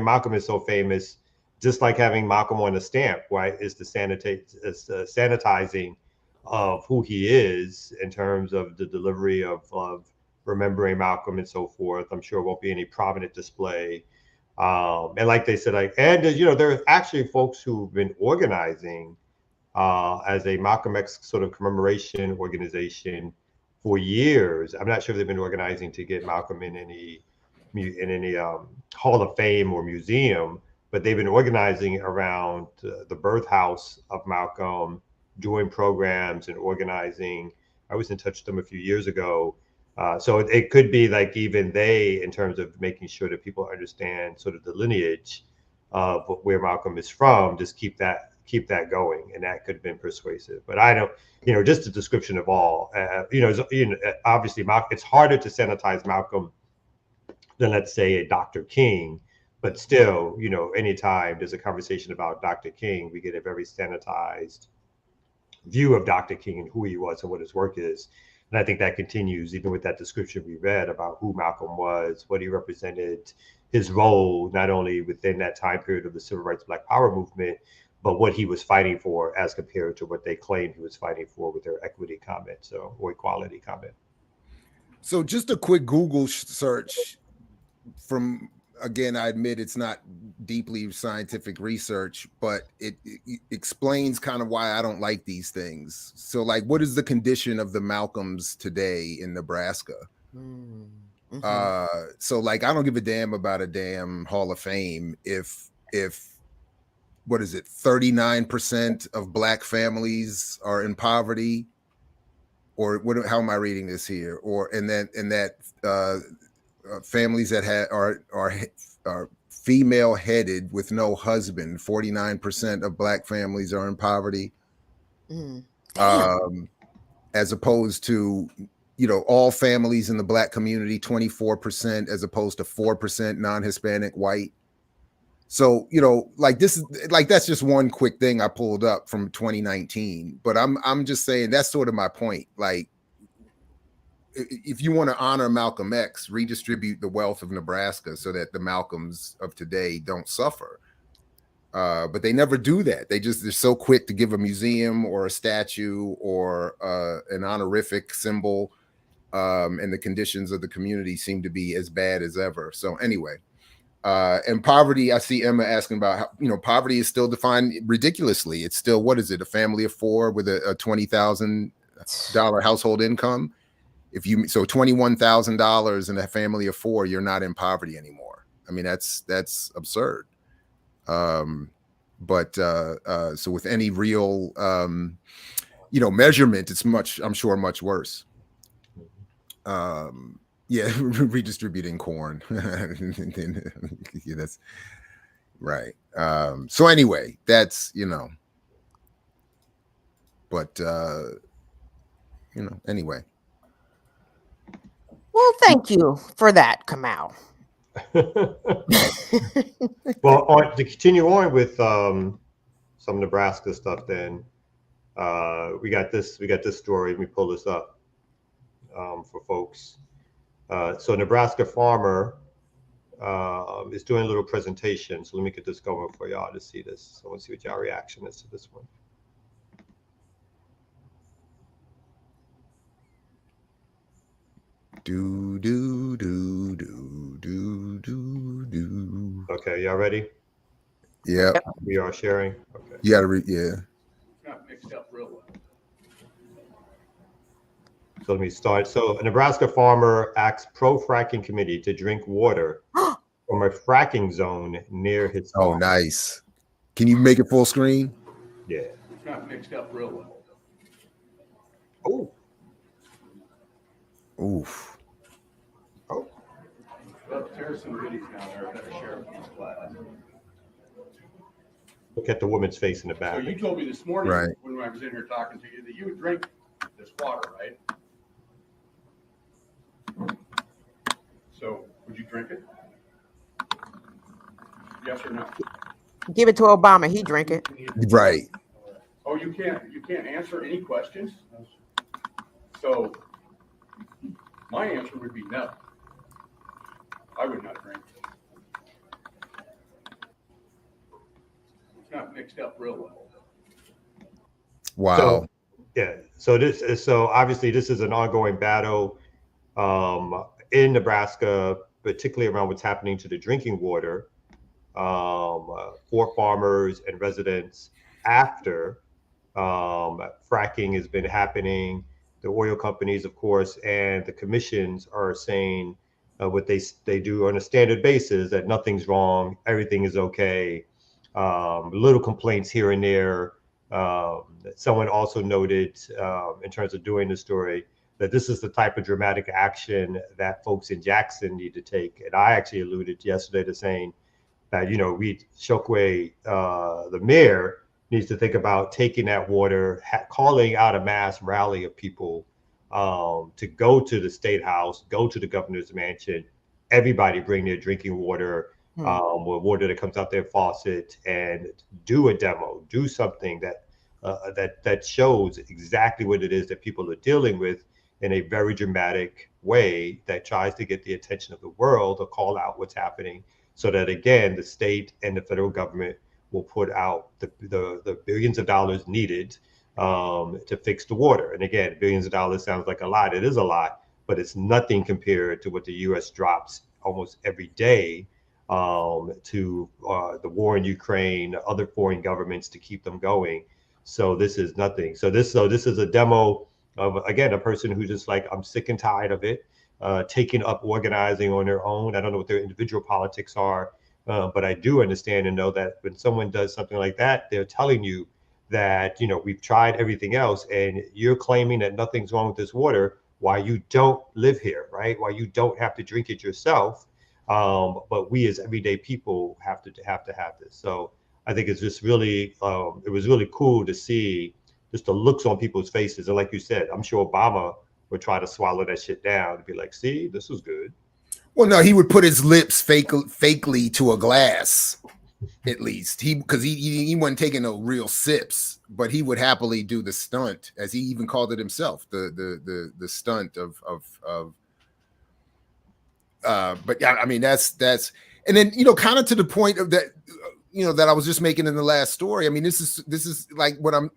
Malcolm is so famous, just like having Malcolm on the stamp, right? Is the sanitizing of who he is in terms of the delivery of remembering Malcolm and so forth. I'm sure it won't be any prominent display. And like they said, there are actually folks who've been organizing as a Malcolm X sort of commemoration organization for years. I'm not sure if they've been organizing to get Malcolm in any Hall of Fame or museum, but they've been organizing around the birth house of Malcolm, doing programs and organizing. I was in touch with them a few years ago. So it could be like even they, in terms of making sure that people understand sort of the lineage of where Malcolm is from, just keep that going, and that could have been persuasive. But I don't, just a description of all, obviously it's harder to sanitize Malcolm than, let's say, a Dr. King, but still, anytime there's a conversation about Dr. King, we get a very sanitized view of Dr. King and who he was and what his work is. And I think that continues even with that description we read about who Malcolm was, what he represented, his role, not only within that time period of the Civil Rights Black Power movement, but what he was fighting for as compared to what they claimed he was fighting for with their equity comment, or equality comment. So just a quick Google search from, again, I admit it's not deeply scientific research, but it explains kind of why I don't like these things. So what is the condition of the Malcolms today in Nebraska? Mm-hmm. So I don't give a damn about a damn Hall of Fame if what is it, 39% of Black families are in poverty, or what? How am I reading this here? Or and that families that are female headed with no husband. 49% of Black families are in poverty, as opposed to all families in the Black community, 24%, as opposed to 4% non-Hispanic white. So like this is like that's just one quick thing I pulled up from 2019. But I'm just saying that's sort of my point. Like, if you want to honor Malcolm X, redistribute the wealth of Nebraska so that the Malcolms of today don't suffer. But they never do that. They're so quick to give a museum or a statue or an honorific symbol, and the conditions of the community seem to be as bad as ever. So anyway, and poverty, I see Emma asking about how, poverty is still defined ridiculously. It's still, what is it, a family of four with a $20,000 household income? So $21,000 in a family of four, you're not in poverty anymore. I mean, that's absurd. But so with any real, measurement, it's I'm sure much worse. Yeah, redistributing corn. Yeah, that's right. So anyway, that's, but, anyway. Well, thank you for that, Kamal. Well, to continue on with some Nebraska stuff, then we got this story. Let me pull this up for folks. So Nebraska farmer is doing a little presentation. So let me get this going for y'all to see this. I want to see what y'all reaction is to this one. Do do do do do do do. Okay, y'all ready? Yeah. We are sharing. Okay. You gotta read. Yeah. Not mixed up real well. So let me start. So a Nebraska farmer asks pro-fracking committee to drink water from a fracking zone near his farm. Oh, nice. Can you make it full screen? Yeah. It's not mixed up real well. Oh. Oof. Oh. Well, there's some goodies down there. I better share with these class. Look at the woman's face in the So back. you told me this morning, Right, when I was in here talking to you, that you would drink this water, right? So would you drink it? Yes or no? Give it to Obama. He drink it. right. Oh, you can't answer any questions? So my answer would be no. I would not drink it. It's not mixed up real well. Wow. So, yeah. So obviously this is an ongoing battle in Nebraska, particularly around what's happening to the drinking water for farmers and residents after fracking has been happening. The oil companies, of course, and the commissions are saying what they do on a standard basis, that nothing's wrong, everything is okay. Little complaints here and there. Someone also noted in terms of doing the story that this is the type of dramatic action that folks in Jackson need to take. And I actually alluded yesterday to saying that, Reed Chokwe, the mayor, needs to think about taking that water, calling out a mass rally of people to go to the State House, go to the governor's mansion, everybody bring their drinking water, with water that comes out their faucet, and do a demo, do something that shows exactly what it is that people are dealing with in a very dramatic way that tries to get the attention of the world or call out what's happening, so that, again, the state and the federal government will put out the billions of dollars needed to fix the water. And again, billions of dollars sounds like a lot. It is a lot, but it's nothing compared to what the U.S. drops almost every day to the war in Ukraine, other foreign governments to keep them going. So this is nothing. So this is a demo of, again, a person who's just like, I'm sick and tired of it, taking up organizing on their own. I don't know what their individual politics are, but I do understand and know that when someone does something like that, they're telling you that, we've tried everything else and you're claiming that nothing's wrong with this water while you don't live here, right? While you don't have to drink it yourself. But we as everyday people have to have this. So I think it's just really, it was really cool to see just the looks on people's faces. And like you said, I'm sure Obama would try to swallow that shit down and be like, see, this was good. Well, no, he would put his lips fakely to a glass, at least. Because he wasn't taking no real sips, but he would happily do the stunt, as he even called it himself, the stunt of but yeah, I mean that's and then kind of to the point of that, that I was just making in the last story. I mean, this is like what I'm,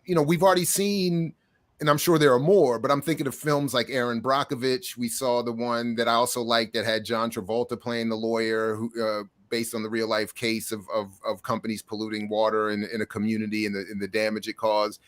we've already seen, and I'm sure there are more, but I'm thinking of films like Aaron Brockovich. We saw the one that I also liked that had John Travolta playing the lawyer, who based on the real life case of companies polluting water in a community and the damage it caused.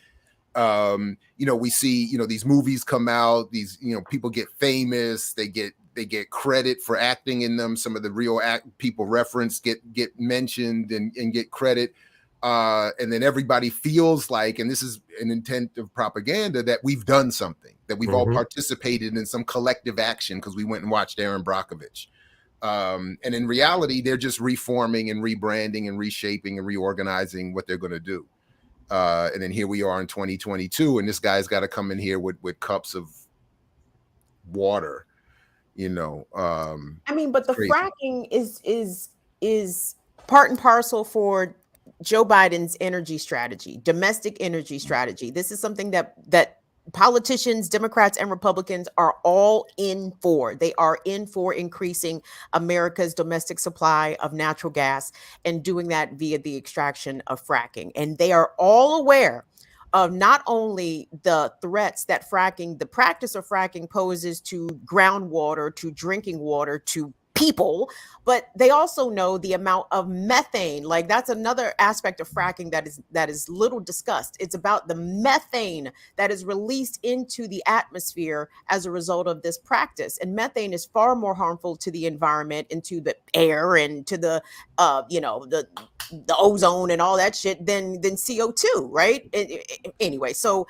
We see, these movies come out, these, people get famous, they get credit for acting in them. Some of the real people referenced get mentioned and get credit. And then everybody feels like, and this is an intent of propaganda, that we've done something, that we've all participated in some collective action because we went and watched Aaron Brockovich. And in reality, they're just reforming and rebranding and reshaping and reorganizing what they're going to do. And then here we are in 2022, and this guy's got to come in here with cups of water, I mean, but the crazy. fracking is part and parcel for Joe Biden's energy strategy, domestic energy strategy. This is something that politicians, Democrats and Republicans are all in for. They are in for increasing America's domestic supply of natural gas and doing that via the extraction of fracking. And they are all aware of not only the threats that the practice of fracking poses to groundwater, to drinking water, to people, but they also know the amount of methane. Like, that's another aspect of fracking that is little discussed. It's about the methane that is released into the atmosphere as a result of this practice. And methane is far more harmful to the environment and to the air and to the the ozone and all that shit than CO2, right? Anyway, so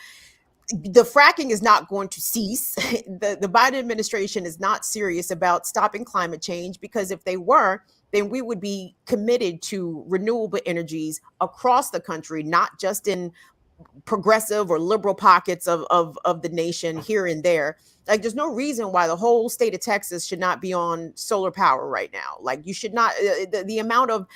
the fracking is not going to cease. The Biden administration is not serious about stopping climate change, because if they were, then we would be committed to renewable energies across the country, not just in progressive or liberal pockets of the nation here and there. Like, there's no reason why the whole state of Texas should not be on solar power right now. Like, you should not, the amount of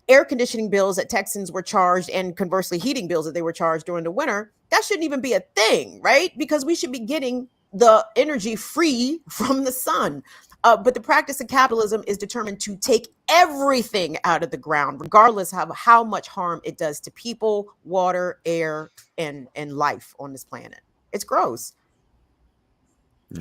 air conditioning bills that Texans were charged, and conversely heating bills that they were charged during the winter, that shouldn't even be a thing, right? Because we should be getting the energy free from the sun. But the practice of capitalism is determined to take everything out of the ground, regardless of how much harm it does to people, water, air, and life on this planet. It's gross.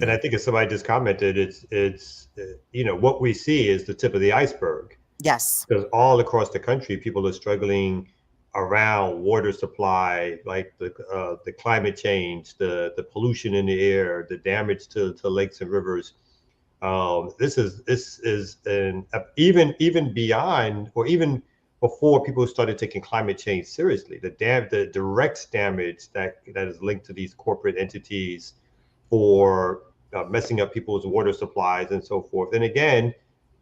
And I think as somebody just commented, it's what we see is the tip of the iceberg. Yes. Because all across the country, people are struggling around water supply, like the climate change, the pollution in the air, the damage to lakes and rivers. This is even beyond, or even before people started taking climate change seriously, the direct damage that is linked to these corporate entities for messing up people's water supplies and so forth. And again,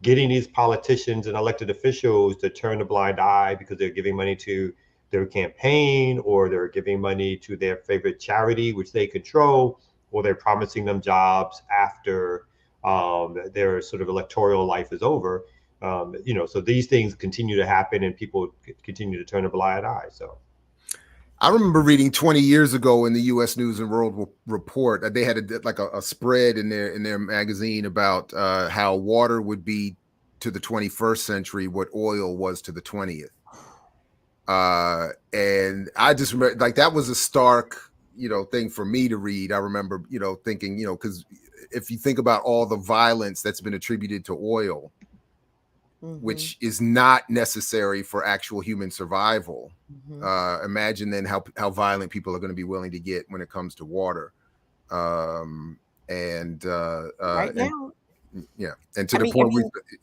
getting these politicians and elected officials to turn a blind eye because they're giving money to their campaign, or they're giving money to their favorite charity, which they control, or they're promising them jobs after their sort of electoral life is over. So these things continue to happen, and people continue to turn a blind eye. So I remember reading 20 years ago in the U.S. News and World Report that they had a spread in their magazine about how water would be to the 21st century what oil was to the 20th. And I just remember, like, that was a stark, thing for me to read. I remember, thinking, because if you think about all the violence that's been attributed to oil, which is not necessary for actual human survival. Imagine then how violent people are going to be willing to get when it comes to water. Right now, Yeah, and to the point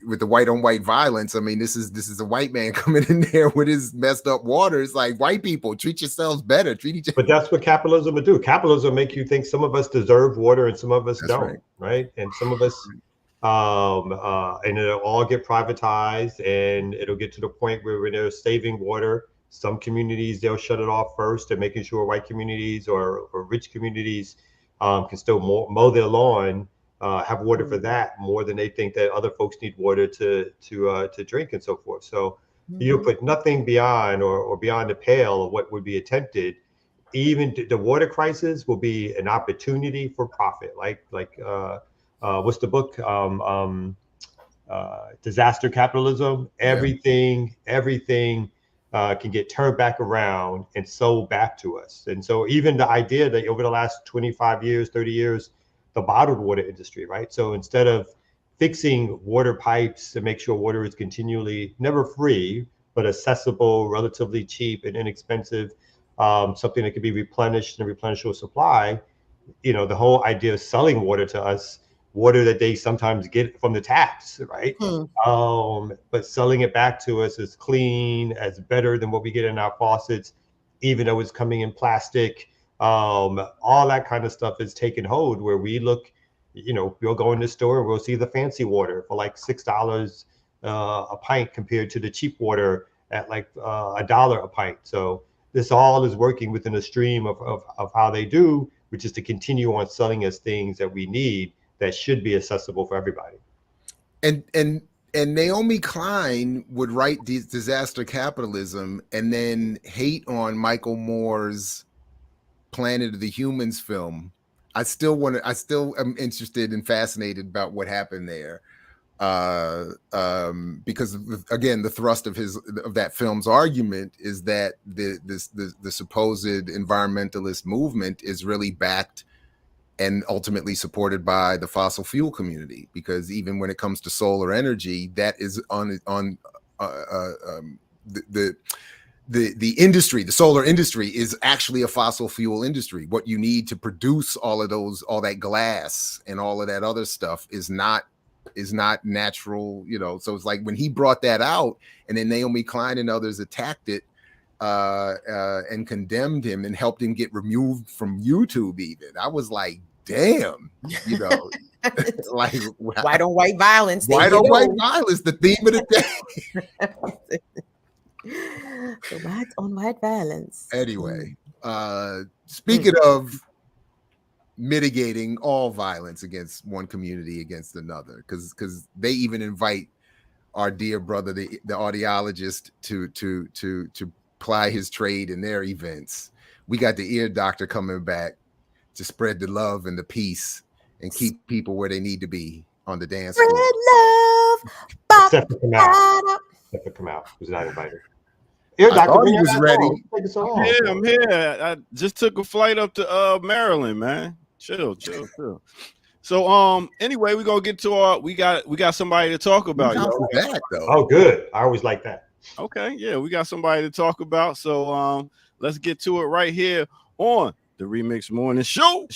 with the white on white violence, I mean, this is a white man coming in there with his messed up water. It's like, white people, treat yourselves better, treat each other. But that's what capitalism would do. Capitalism make you think some of us deserve water and some of us don't, right? And some of us, and it'll all get privatized, and it'll get to the point where when they're saving water, some communities they'll shut it off first, and making sure white communities or rich communities can still mow their lawn. Have water for that more than they think that other folks need water to drink and so forth. So you put nothing beyond or beyond the pale of what would be attempted. Even the water crisis will be an opportunity for profit. Like what's the book? Disaster Capitalism. Everything can get turned back around and sold back to us. And so even the idea that over the last 25 years, 30 years, the bottled water industry, right? So instead of fixing water pipes to make sure water is continually never free, but accessible, relatively cheap and inexpensive, something that can be replenished and replenishable supply, the whole idea of selling water to us, water that they sometimes get from the taps, right? But selling it back to us as clean, as better than what we get in our faucets, even though it's coming in plastic. All that kind of stuff is taking hold where we look, we'll go in the store and we'll see the fancy water for like $6 a pint compared to the cheap water at like $1 a pint. So this all is working within a stream of how they do, which is to continue on selling us things that we need that should be accessible for everybody. And Naomi Klein would write Disaster Capitalism and then hate on Michael Moore's Planet of the Humans film. I still am interested and fascinated about what happened there, because again, the thrust of that film's argument is that the supposed environmentalist movement is really backed and ultimately supported by the fossil fuel community, because even when it comes to solar energy, that is on the industry, the solar industry is actually a fossil fuel industry. What you need to produce all that glass and all of that other stuff is not natural, So it's like when he brought that out and then Naomi Klein and others attacked it and condemned him and helped him get removed from YouTube even. I was like, damn, like white on white violence. White on white violence, the theme of the day. So white on white violence. Anyway, speaking of mitigating all violence against one community against another, because they even invite our dear brother, the audiologist, to ply his trade in their events. We got the ear doctor coming back to spread the love and the peace and keep people where they need to be on the dance floor. Spread love. Except for Kamal. Except for Kamal, who's not invited. Ear doctor, he was ready. I'm here. I just took a flight up to Maryland, man. Chill. So anyway, we're gonna get to we got somebody to talk about. That, though. Oh, good. I always like that. Okay, yeah, we got somebody to talk about. So let's get to it right here on the Remix Morning Show.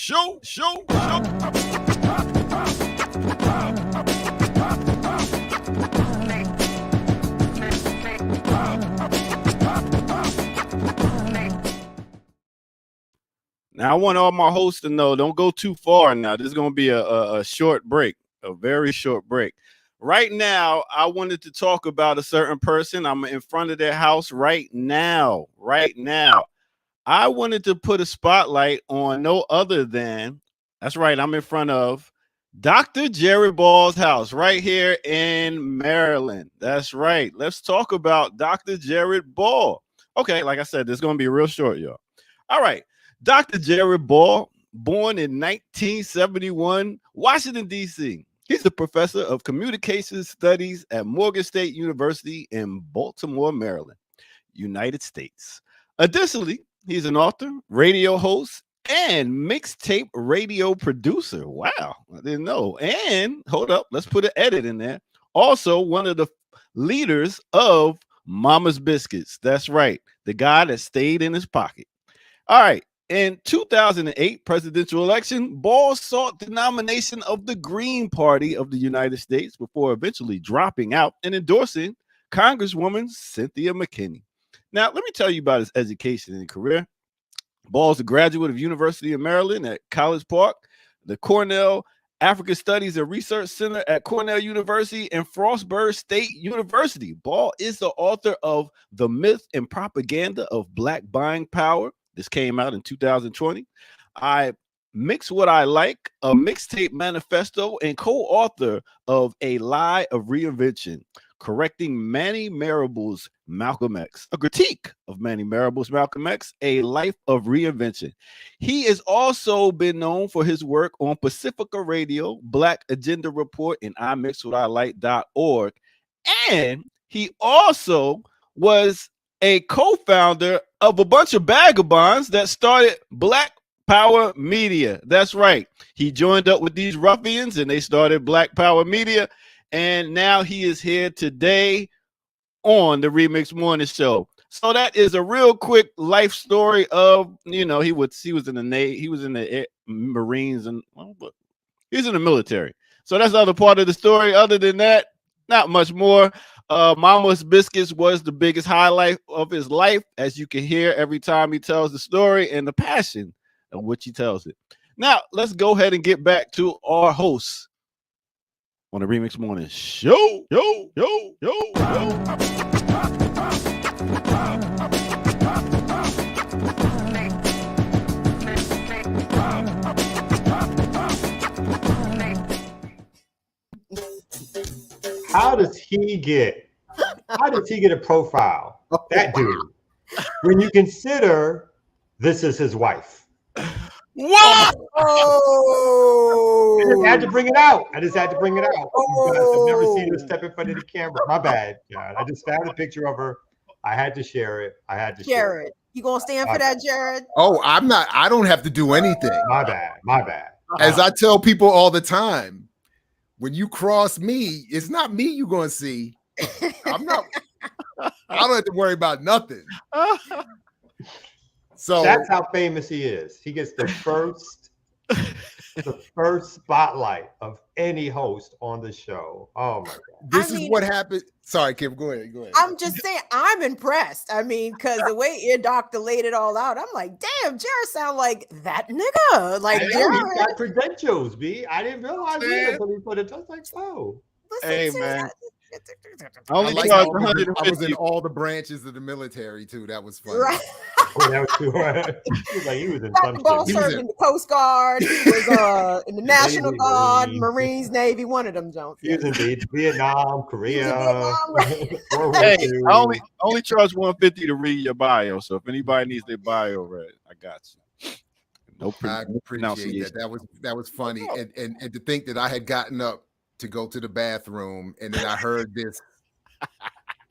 Now, I want all my hosts to know, don't go too far now. This is going to be a short break, a very short break. Right now, I wanted to talk about a certain person. I'm in front of their house right now. I wanted to put a spotlight on no other than, that's right, I'm in front of Dr. Jared Ball's house right here in Maryland. That's right. Let's talk about Dr. Jared Ball. Okay, like I said, this is going to be real short, y'all. All right. Dr. Jared Ball, born in 1971, Washington, D.C. He's a professor of communications studies at Morgan State University in Baltimore, Maryland, United States. Additionally, he's an author, radio host, and mixtape radio producer. Wow, I didn't know. And hold up, let's put an edit in there. Also, one of the leaders of Mama's Biscuits. That's right, the guy that stayed in his pocket. All right. In 2008 presidential election, Ball sought the nomination of the Green Party of the United States before eventually dropping out and endorsing Congresswoman Cynthia McKinney. Now, let me tell you about his education and career. Ball's a graduate of University of Maryland at College Park, the Cornell African Studies and Research Center at Cornell University, and Frostburg State University. Ball is the author of The Myth and Propaganda of Black Buying Power. This came out in 2020. I Mix What I Like, a mixtape manifesto, and co-author of A Lie of Reinvention, correcting Manny Marable's Malcolm X, a critique of Manny Marable's Malcolm X, A Life of Reinvention. He has also been known for his work on Pacifica Radio, Black Agenda Report, and imixwhatilike.org. And he also was a co-founder of a bunch of vagabonds that started Black Power Media. That's right. He joined up with these ruffians and they started Black Power Media. And now he is here today on the Remix Morning Show. So that is a real quick life story of, he was in the Navy, he was in the Marines, and he's in the military. So that's the other part of the story. Other than that, not much more. Mama's Biscuits was the biggest highlight of his life, as you can hear every time he tells the story and the passion of which he tells it. Now, let's go ahead and get back to our hosts on the Remix Morning Show. Yo. How does he get a profile? That dude. When you consider this is his wife. What? I just had to bring it out. You guys have never seen her step in front of the camera. My bad, God. I just found a picture of her. I had to share it. Jared, you gonna stand for that, Jared? Oh, I'm not. I don't have to do anything. My bad. As I tell people all the time, when you cross me, it's not me you're gonna see. I'm not. I don't have to worry about nothing. So that's how famous he is. He gets the first spotlight of any host on the show. Oh my God. This is what happened. Sorry, Kim, go ahead. I'm just saying, I'm impressed. I mean, because the way Ear Doctor laid it all out, I'm like, damn, Jared sound like that nigga. Like, Jared. He's got credentials, B. I didn't realize it until he put it just like so. Listen, Hey, man. I was in all the branches of the military too. That was funny. Right. That was too hard. He was in some Ball shit. served in the Coast Guard. He was in the National Guard, Marines, Navy, one of them Jones. He was in Vietnam, Korea. World War Hey, II. I only charge $150 to read your bio. So if anybody needs their bio read, I got you. I appreciate that. That was funny. And to think that I had gotten up to go to the bathroom and then I heard this.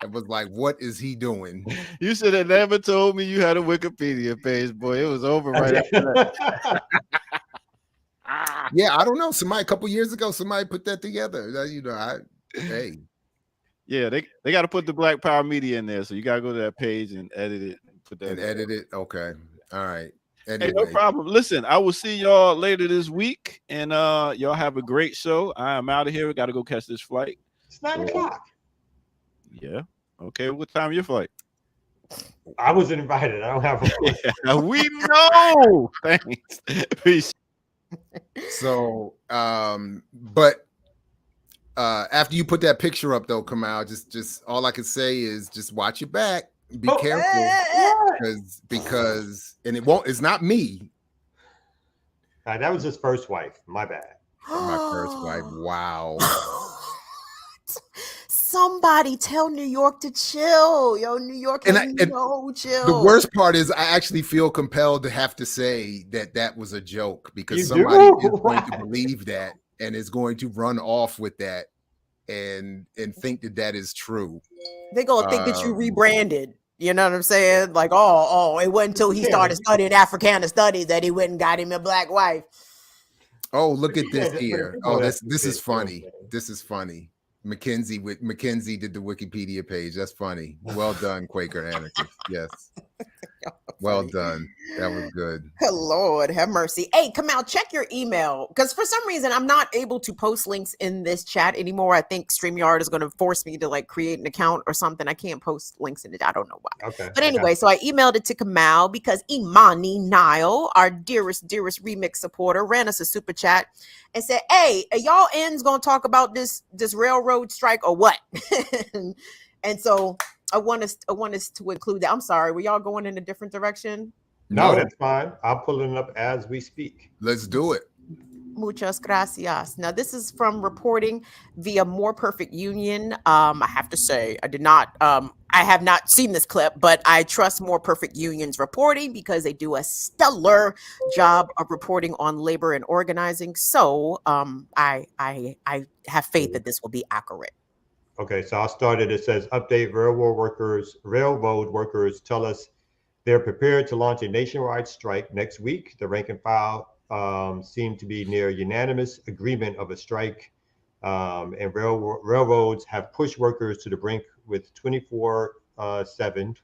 I was like, what is he doing? You should have never told me you had a Wikipedia page, boy. It was over right after that. Yeah, I don't know. A couple years ago, somebody put that together. Hey. Yeah, they got to put the Black Power Media in there. So you got to go to that page and edit it. Edit it. Okay. All right. Anyway. Hey, no problem. Listen, I will see y'all later this week. And y'all have a great show. I am out of here. Got to go catch this flight. It's 9 o'clock. Yeah. Okay. What time your flight? I wasn't invited. I don't have a we know. Thanks. Peace. So, but after you put that picture up, though, Kamal, just all I can say is just watch your back. Be careful, because it's not me. That was his first wife. My bad. My first wife. Wow. Somebody tell New York to chill. Yo, New York, chill. The worst part is I actually feel compelled to have to say that was a joke because somebody is going to believe that and is going to run off with that and think that is true. They're going to think that you rebranded. You know what I'm saying? Like, oh, it wasn't until he started studying Africana studies that he went and got him a black wife. Oh, look at this here. Oh, this is funny. This is funny. Mackenzie did the Wikipedia page. That's funny. Well done, Quaker anarchist. Yes. Well done. That was good. Lord have mercy. Hey, Kamal, check your email, because for some reason I'm not able to post links in this chat anymore. I think StreamYard is going to force me to like create an account or something. I can't post links in it. I don't know why. Okay. But anyway, so I emailed it to Kamal because Imani Nile, our dearest remix supporter, ran us a super chat and said, "Hey, are y'all ends gonna talk about this railroad strike or what?" and so I want us to include that. I'm sorry, were y'all going in a different direction? No, that's fine. I'll pull it up as we speak. Let's do it. Muchas gracias. Now, this is from reporting via More Perfect Union. I have to say, I have not seen this clip, but I trust More Perfect Union's reporting because they do a stellar job of reporting on labor and organizing. So I have faith that this will be accurate. Okay, so I'll start it. It says, update, railroad workers tell us they're prepared to launch a nationwide strike next week. The rank and file seem to be near unanimous agreement of a strike. And railroads have pushed workers to the brink with 24 hours, 7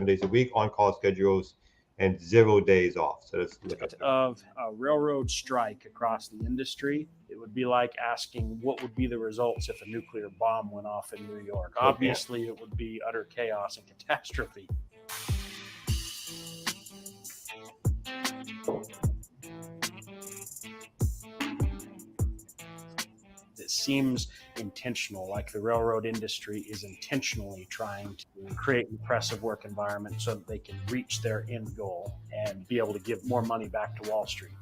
days a week, on-call schedules, and 0 days off. So let's look at of a railroad strike across the industry. It would be like asking what would be the results if a nuclear bomb went off in New York. Obviously, it would be utter chaos and catastrophe. It seems intentional, like the railroad industry is intentionally trying to create an oppressive work environment so that they can reach their end goal and be able to give more money back to Wall Street.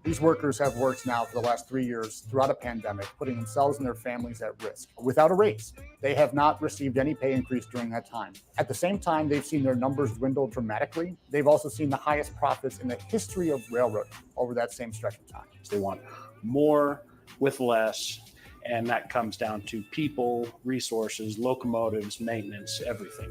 These workers have worked now for the last 3 years throughout a pandemic, putting themselves and their families at risk without a raise. They have not received any pay increase during that time. At the same time, they've seen their numbers dwindle dramatically. They've also seen the highest profits in the history of railroading over that same stretch of time. They want more with less, and that comes down to people, resources, locomotives, maintenance, everything.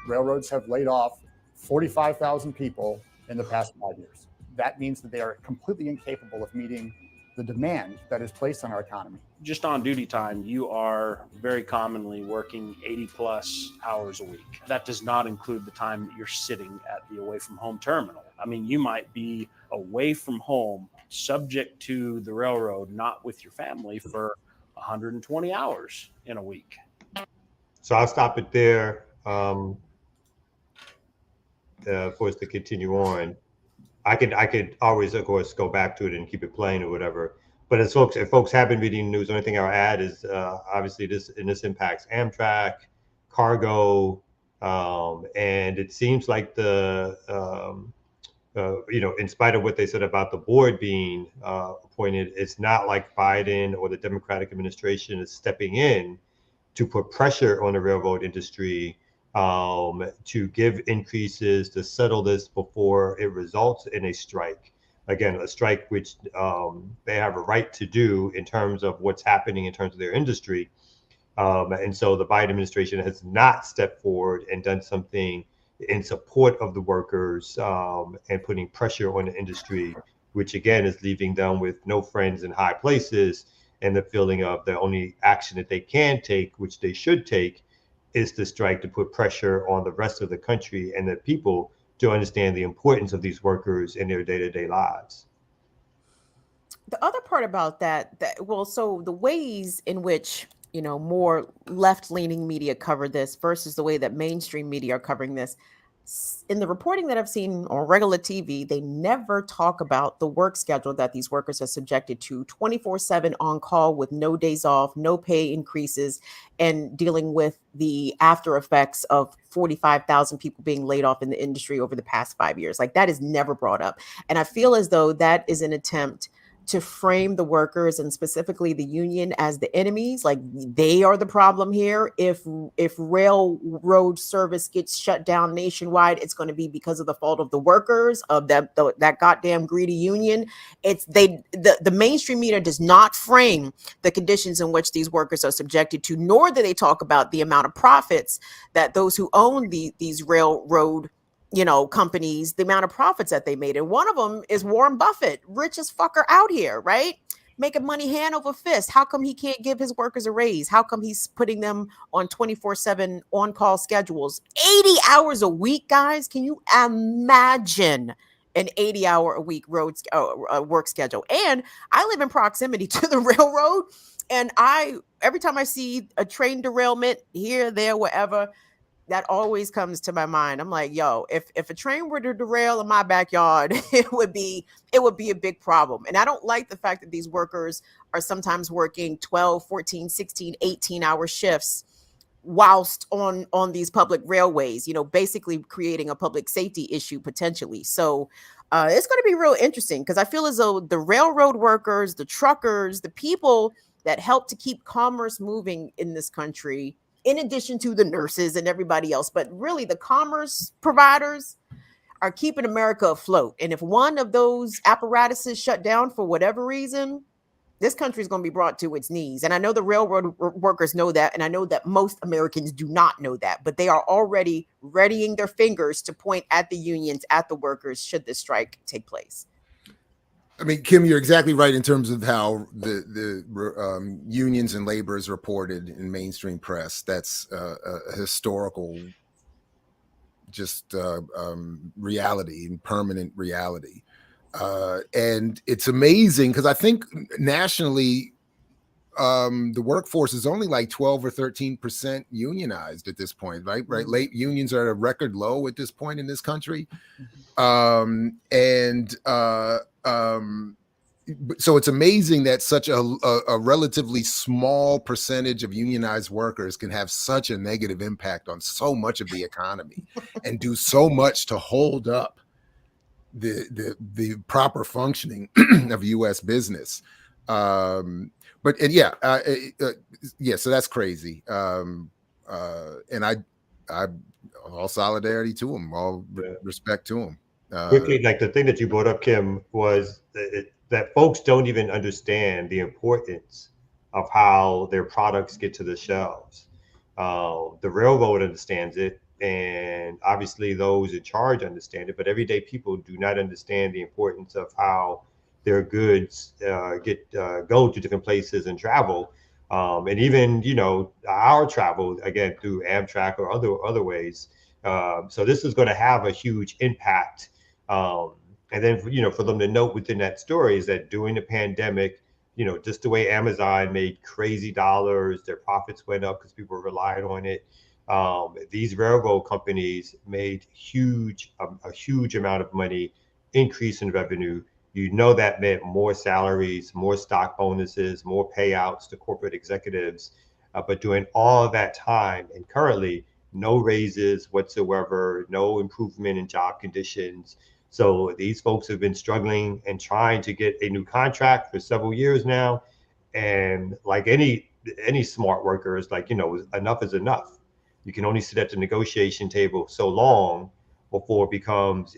Railroads have laid off 45,000 people in the past 5 years. That means that they are completely incapable of meeting the demand that is placed on our economy. Just on duty time, you are very commonly working 80 plus hours a week. That does not include the time that you're sitting at the away from home terminal. I mean, you might be away from home, subject to the railroad, not with your family, for 120 hours in a week. So I'll stop it there. For us to continue on, I could always, of course, go back to it and keep it plain or whatever. But if folks have been reading the news, the only thing I'll add is obviously this impacts Amtrak, cargo, and it seems like in spite of what they said about the board being appointed, it's not like Biden or the Democratic administration is stepping in to put pressure on the railroad industry to give increases, to settle this before it results in a strike. Again, a strike which they have a right to do in terms of what's happening in terms of their industry. And so the Biden administration has not stepped forward and done something in support of the workers and putting pressure on the industry, which again is leaving them with no friends in high places and the feeling of the only action that they can take, which they should take, is to strike to put pressure on the rest of the country and the people to understand the importance of these workers in their day-to-day lives. The other part about so the ways in which, more left-leaning media cover this versus the way that mainstream media are covering this, in the reporting that I've seen on regular TV, they never talk about the work schedule that these workers are subjected to, 24/7 on call with no days off, no pay increases, and dealing with the after effects of 45,000 people being laid off in the industry over the past 5 years. Like, that is never brought up. And I feel as though that is an attempt to frame the workers and specifically the union as the enemies, like they are the problem here. If railroad service gets shut down nationwide, it's going to be because of the fault of the workers, of that goddamn greedy union. The mainstream media does not frame the conditions in which these workers are subjected to, nor do they talk about the amount of profits that those who own these railroad companies, the amount of profits that they made. And one of them is Warren Buffett, richest fucker out here, right? Making money hand over fist. How come he can't give his workers a raise? How come he's putting them on 24/7 on-call schedules? 80 hours a week, guys. Can you imagine an 80-hour-a-week work schedule? And I live in proximity to the railroad, and every time I see a train derailment here, there, wherever, that always comes to my mind. I'm like, yo, if a train were to derail in my backyard, it would be a big problem. And I don't like the fact that these workers are sometimes working 12, 14, 16, 18-hour shifts whilst on these public railways, basically creating a public safety issue potentially. So it's going to be real interesting, because I feel as though the railroad workers, the truckers, the people that help to keep commerce moving in this country, in addition to the nurses and everybody else, but really the commerce providers are keeping America afloat. And if one of those apparatuses shut down for whatever reason, this country is going to be brought to its knees. And I know the railroad workers know that. And I know that most Americans do not know that, but they are already readying their fingers to point at the unions, at the workers, should this strike take place. I mean, Kim, you're exactly right in terms of how the unions and labor is reported in mainstream press. That's a historical reality and permanent reality. And it's amazing because I think nationally, the workforce is only like 12 or 13% unionized at this point, right? Late unions are at a record low at this point in this country. So it's amazing that such a relatively small percentage of unionized workers can have such a negative impact on so much of the economy and do so much to hold up the proper functioning of U.S. business. So that's crazy. And I all solidarity to them, all respect to them. Quickly, like the thing that you brought up, Kim, was that folks don't even understand the importance of how their products get to the shelves. The railroad understands it, and obviously those in charge understand it, but everyday people do not understand the importance of how their goods go to different places and travel. And even, our travel, again, through Amtrak or other ways. So this is going to have a huge impact. And then, for them to note within that story is that during the pandemic, just the way Amazon made crazy dollars, their profits went up because people were relying on it. These railroad companies made a huge amount of money, increase in revenue. That meant more salaries, more stock bonuses, more payouts to corporate executives. But during all of that time, and currently, no raises whatsoever, no improvement in job conditions. So these folks have been struggling and trying to get a new contract for several years now. And like any smart worker is like, enough is enough. You can only sit at the negotiation table so long before it becomes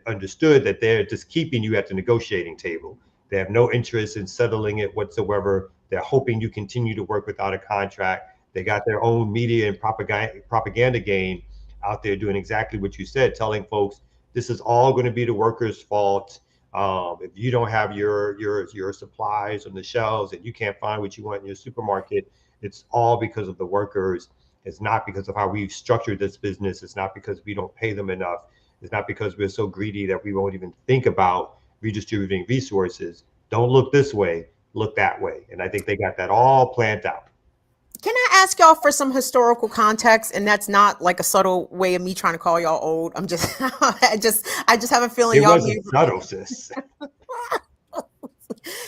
understood that they're just keeping you at the negotiating table. They have no interest in settling it whatsoever. They're hoping you continue to work without a contract. They got their own media and propaganda game out there doing exactly what you said, telling folks this is all going to be the workers' fault. If you don't have your supplies on the shelves and you can't find what you want in your supermarket, it's all because of the workers. It's not because of how we've structured this business. It's not because we don't pay them enough. It's not because we're so greedy that we won't even think about redistributing resources. Don't look this way, look that way. And I think they got that all planned out. Can I ask y'all for some historical context? And that's not like a subtle way of me trying to call y'all old. I just have a feeling y'all wasn't subtle, sis.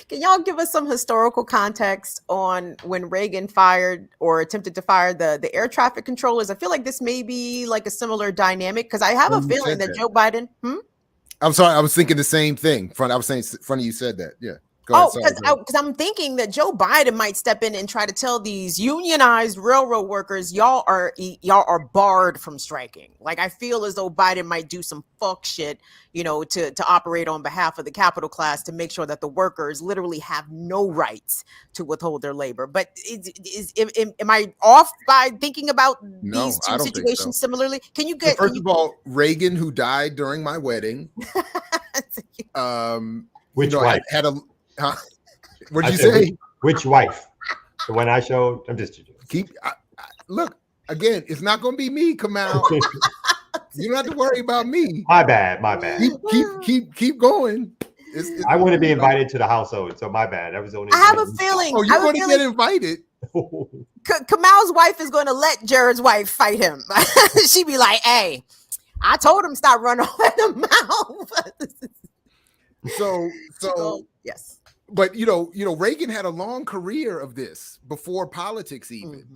Can y'all give us some historical context on when Reagan fired or attempted to fire the air traffic controllers? I feel like this may be like a similar dynamic because I have a feeling that Joe Biden. I'm sorry, I was thinking the same thing. I was saying, funny you said that. Yeah. Go ahead, Oh, sorry, go ahead. because I'm thinking that Joe Biden might step in and try to tell these unionized railroad workers, y'all are barred from striking. Like, I feel as though Biden might do some fuck shit, to operate on behalf of the capital class to make sure that the workers literally have no rights to withhold their labor. But am I off by thinking about No, these I two don't think so. situations similarly? Can you So get first of all, Reagan, who died during my wedding, Which wife? had a. Huh? What I did you said, say? Which wife? The one I showed. I'm just Look again. It's not going to be me, Kamal. You don't have to worry about me. My bad. My bad. Keep going. I want to be invited to the household, so my bad. That was the only. I have a feeling. Oh, you're going to get invited. Kamal's wife is going to let Jared's wife fight him. She'd be like, "Hey, I told him stop running off at the mouth." So yes. But Reagan had a long career of this before politics even.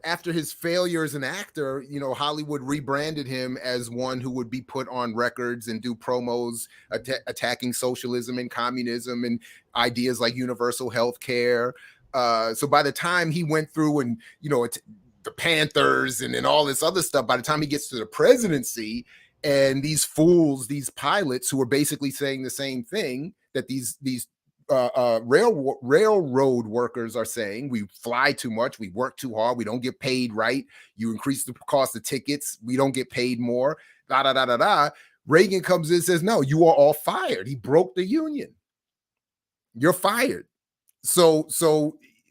After his failure as an actor, Hollywood rebranded him as one who would be put on records and do promos attacking socialism and communism and ideas like universal health care. So by the time he went through and the Panthers and all this other stuff, by the time he gets to the presidency, and these fools, these pilots who are basically saying the same thing that these railroad workers are saying: we fly too much, we work too hard, we don't get paid right, you increase the cost of tickets, we don't get paid more, da da da da da. Reagan comes in and says, no, you are all fired. He broke the union. You're fired. So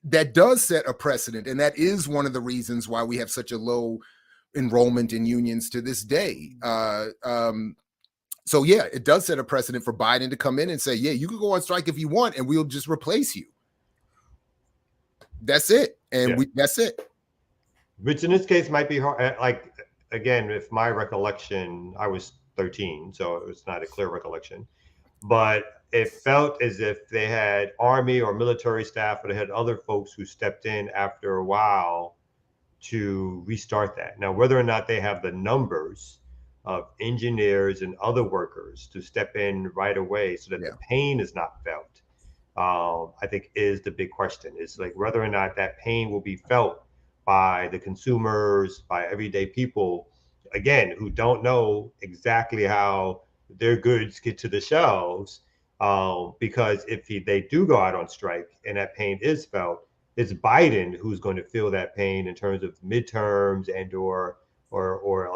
that does set a precedent, and that is one of the reasons why we have such a low enrollment in unions to this day. So yeah, it does set a precedent for Biden to come in and say, yeah, you can go on strike if you want, and we'll just replace you. That's it. And that's it. Which in this case might be hard. Like, again, if my recollection, I was 13, so it was not a clear recollection, but it felt as if they had army or military staff, or they had other folks who stepped in after a while to restart that. Now, whether or not they have the numbers of engineers and other workers to step in right away so that the pain is not felt, I think is the big question. It's like whether or not that pain will be felt by the consumers, by everyday people, again, who don't know exactly how their goods get to the shelves. Because if they do go out on strike and that pain is felt, it's Biden who's going to feel that pain in terms of midterms and or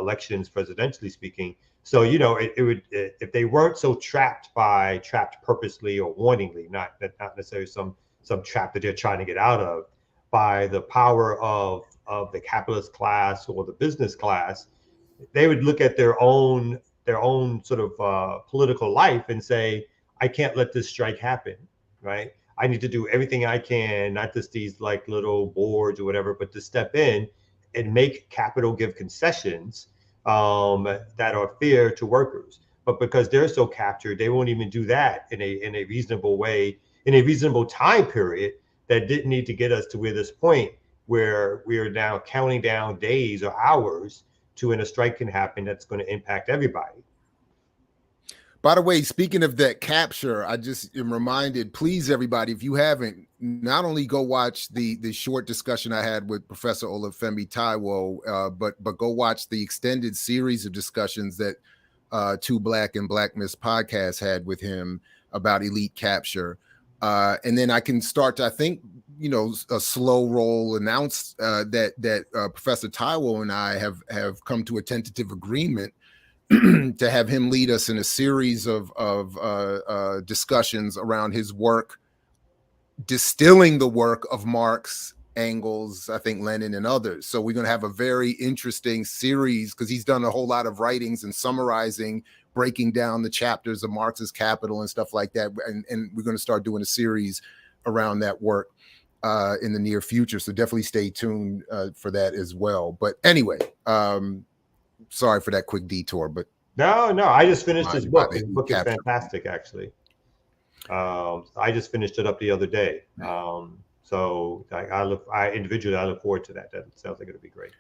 elections, presidentially speaking. So it would, if they weren't so trapped purposely or wantingly, not necessarily some trap that they're trying to get out of, by the power of the capitalist class or the business class, they would look at their own sort of political life and say, I can't let this strike happen, right? I need to do everything I can, not just these like little boards or whatever, but to step in and make capital give concessions that are fair to workers. But because they're so captured, they won't even do that in a reasonable way, in a reasonable time period that didn't need to get us to this point where we are now counting down days or hours to when a strike can happen that's going to impact everybody. By the way, speaking of that capture, I just am reminded, please, everybody, if you haven't, not only go watch the short discussion I had with Professor Olufemi Taiwo, but go watch the extended series of discussions that Two Black and Black Miss podcast had with him about elite capture. And then I can start to, I think, a slow roll announce that Professor Taiwo and I have come to a tentative agreement to have him lead us in a series of discussions around his work, distilling the work of Marx, Engels, I think Lenin, and others. So we're going to have a very interesting series because he's done a whole lot of writings and summarizing, breaking down the chapters of Marx's Capital and stuff like that. And we're going to start doing a series around that work in the near future. So definitely stay tuned for that as well. But anyway, sorry for that quick detour, but no, I just finished his book. His book is fantastic, actually. I just finished it up the other day. So I look forward to that. That sounds like it'll be great.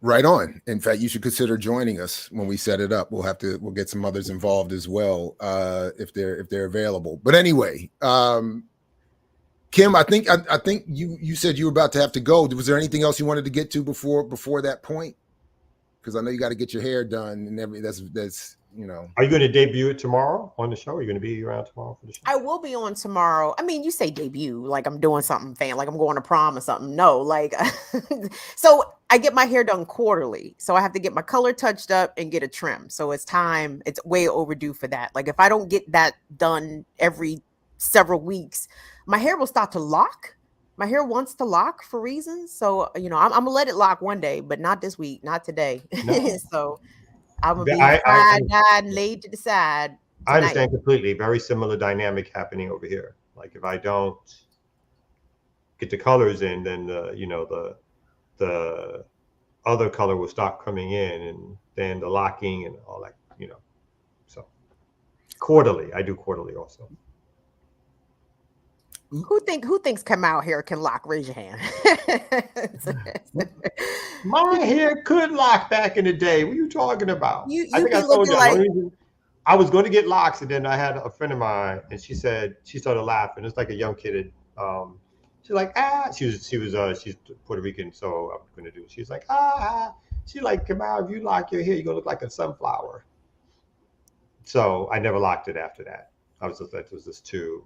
Right on. In fact, you should consider joining us when we set it up. We'll get some others involved as well, if they're available. But anyway, Kim, I think you said you were about to have to go. Was there anything else you wanted to get to before that point? Because I know you got to get your hair done and that's Are you going to debut it tomorrow on the show? Are you going to be around tomorrow for the show? I will be on tomorrow. I mean, you say debut like I'm doing something like I'm going to prom or something. No, like so I get my hair done quarterly. So I have to get my color touched up and get a trim. So it's time. It's way overdue for that. Like if I don't get that done every several weeks, my hair will start to lock. My hair wants to lock for reasons. So, I'm gonna let it lock one day, but not this week, not today. No. So I'm gonna be fried, laid to the side. Tonight. I understand completely. Very similar dynamic happening over here. Like if I don't get the colors in, then the other color will stop coming in, and then the locking and all that. So quarterly, I do quarterly also. Who thinks Kamau hair can lock? Raise your hand. My hair could lock back in the day. What are you talking about? I think I told you. Like, I was going to get locks, and then I had a friend of mine, and she said she started laughing. It's like a young kid. She's like, she's Puerto Rican, so I'm going to do. She's like, She's like, Kamau, if you lock your hair, you're gonna look like a sunflower. So I never locked it after that. That was just too,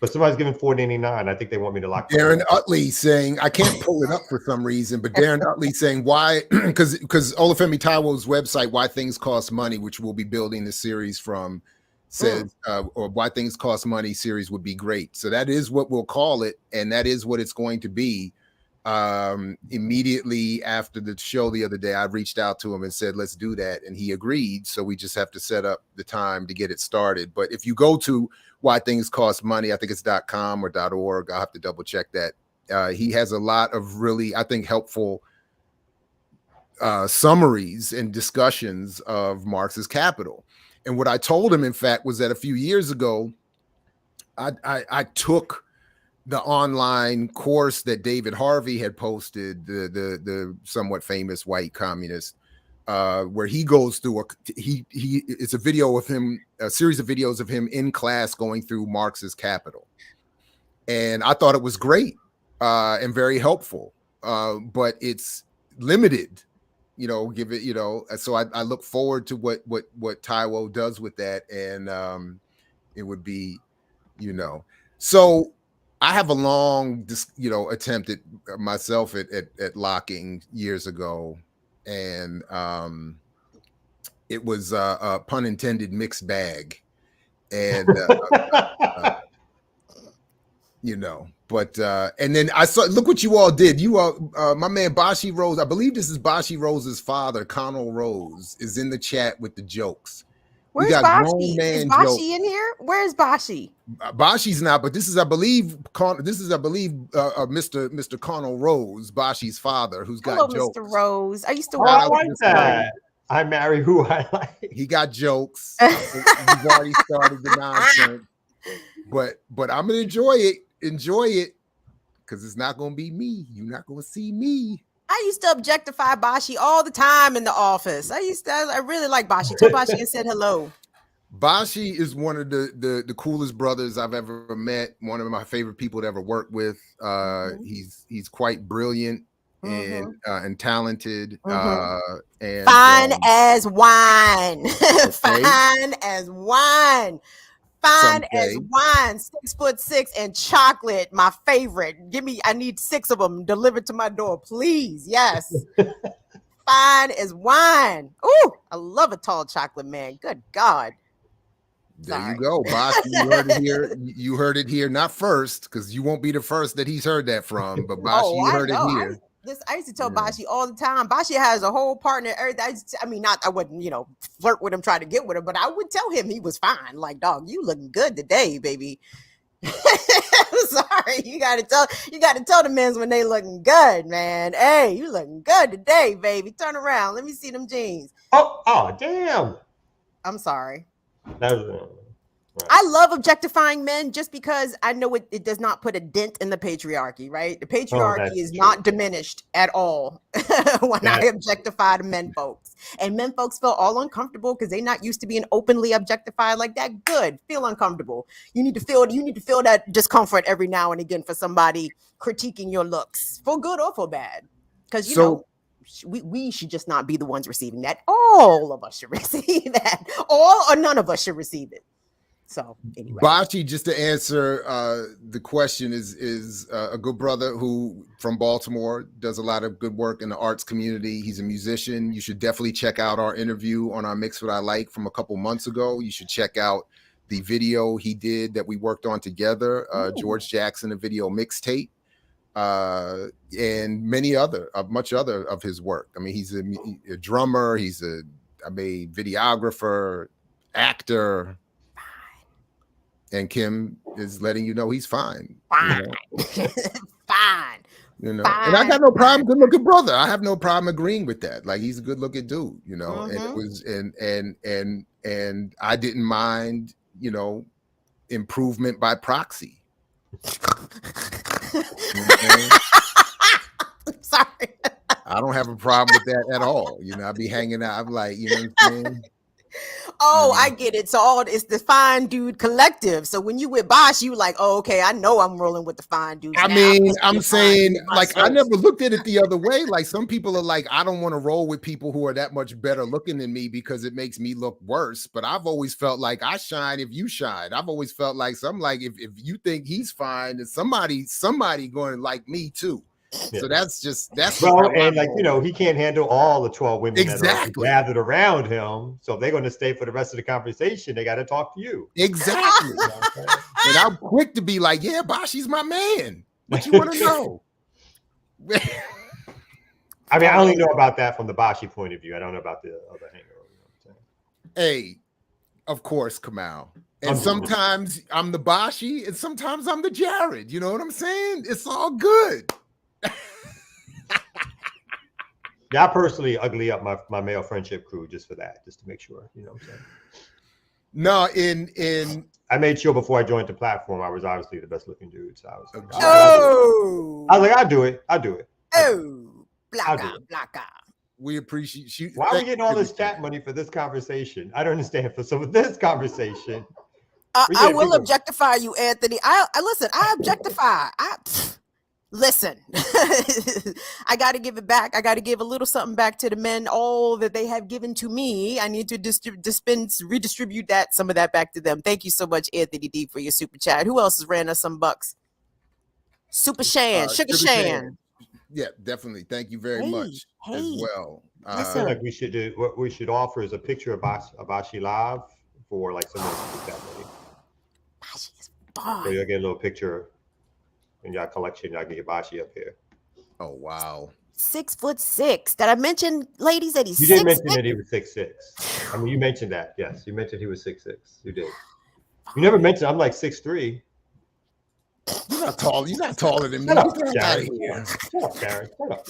But somebody's giving $4.99. I think they want me to lock. Darren Utley saying, I can't pull it up for some reason, but Darren Utley saying why, because Olufemi Taiwo's website, Why Things Cost Money, which we'll be building the series from, says, or Why Things Cost Money series would be great. So that is what we'll call it, and that is what it's going to be. Immediately after the show the other day, I reached out to him and said, let's do that. And he agreed. So we just have to set up the time to get it started. But if you go to Why Things Cost Money, I think it's .com or .org. I'll have to double check that. He has a lot of really, I think, helpful summaries and discussions of Marx's Capital. And what I told him, in fact, was that a few years ago, I took the online course that David Harvey had posted, the somewhat famous white communist, where he goes through it's a video of him, a series of videos of him in class going through Marx's Capital. And I thought it was great and very helpful, but it's limited, give it, so I look forward to what Taiwo does with that. And it would be, so I have a long, attempt at myself at locking years ago, and it was a pun intended mixed bag, and But and then I saw. Look what you all did. You all, my man Bashi Rose. I believe this is Bashi Rose's father, Connell Rose, is in the chat with the jokes. Where's Bashi? Is Bashi in here? Where's Bashi? Bashi's not, but this is, I believe, Mr. Connell Rose, Bashi's father, who's got jokes. Mr. Rose. I used to I like that. I marry who I like. He got jokes. You've already started the nonsense, but I'm gonna enjoy it, because it's not gonna be me. You're not gonna see me. I used to objectify Bashi all the time in the office. I really like Bashi. Told Bashi and said hello. Bashi is one of the coolest brothers I've ever met. One of my favorite people to ever work with. He's quite brilliant and talented. And fine as wine. Fine as wine. Fine as wine, 6'6" and chocolate, my favorite. I need 6 of them delivered to my door, please. Yes. Fine as wine. Ooh, I love a tall chocolate man. Good God. There you go, Bosh. You heard it here. You heard it here, not first, because you won't be the first that he's heard that from. But Bosh, you heard it here. I used to tell Bashi all the time. Bashi has a whole partner. I wouldn't, flirt with him, try to get with him, but I would tell him he was fine. Like, dog, you looking good today, baby. Sorry, you gotta tell the men's when they looking good, man. Hey, you looking good today, baby. Turn around. Let me see them jeans. Oh, damn. I'm sorry. I love objectifying men just because I know it does not put a dent in the patriarchy, right? The patriarchy is not diminished at all when I objectify the men folks. And men folks feel all uncomfortable because they're not used to being openly objectified like that. Good. Feel uncomfortable. You need to feel that discomfort every now and again for somebody critiquing your looks, for good or for bad. Because you know, we should just not be the ones receiving that. All of us should receive that. All or none of us should receive it. So anyway, Bashi, just to answer the question, is a good brother who from Baltimore does a lot of good work in the arts community. He's a musician. You should definitely check out our interview on our Mix What I Like from a couple months ago. You should check out the video he did that we worked on together, George Jackson, a video mixtape, and much other of his work. I mean, he's a drummer. He's a videographer, actor. And Kim is letting you know he's fine. Fine. You know? Fine. You know, Fine. and I got no problem. Good looking brother. I have no problem agreeing with that. Like, he's a good looking dude, you know, and it was, and I didn't mind, you know, improvement by proxy. Sorry. I don't have a problem with that at all. You know, I'd be hanging out. I'm like, you know what I'm saying? Oh, I get it. So it's the fine dude collective. So when you with Bosch, you like, oh, okay, I know I'm rolling with the fine dude. I mean, I'm saying, like, I never looked at it the other way. Like, some people are like, I don't want to roll with people who are that much better looking than me because it makes me look worse. But I've always felt like I shine if you shine. I've always felt like if you think he's fine, then somebody going to like me too. Yeah. So that's well, and like, you know, he can't handle all the 12 women that are gathered around him. So if they're going to stay for the rest of the conversation, they got to talk to you. Exactly. And I'm quick to be like, yeah, Bashi's my man. What you want to know? I mean, I only know about that from the Bashi point of view. I don't know about the other hanger. You know, hey, of course, Kamal. And sometimes I'm the Bashi, and sometimes I'm the Jared. You know what I'm saying? It's all good. Yeah, I personally ugly up my male friendship crew just for that, just to make sure, you know what I'm saying? No, I made sure before I joined the platform, I was obviously the best looking dude. So I was like, I was like, I'll do it. Oh, blacka. We appreciate you. Why are we getting all this chat money for this conversation? I don't understand. For some of this conversation, I will objectify you, Anthony. I listen. I objectify. Listen, I got to give it back. I got to give a little something back to the men, all that they have given to me. I need to redistribute some of that back to them. Thank you so much, Anthony D, for your super chat. Who else has ran us some bucks? Sugar Shan. Yeah, definitely. Thank you very much as well. I feel like we should do what we should offer is a picture of Bashi live for like someone to do that movie. Bashi is fun. So you'll get a little picture. In your collection, y'all get Bashi up here. Oh wow, 6'6". Did I mention, ladies, that he's? You did mention that he was 6'6". I mean, you mentioned that. Yes, you mentioned he was 6'6". You did. You never mentioned I'm like 6'3". You're not tall. You're not taller than me. Shut up, Gary. Shut up, Gary. Shut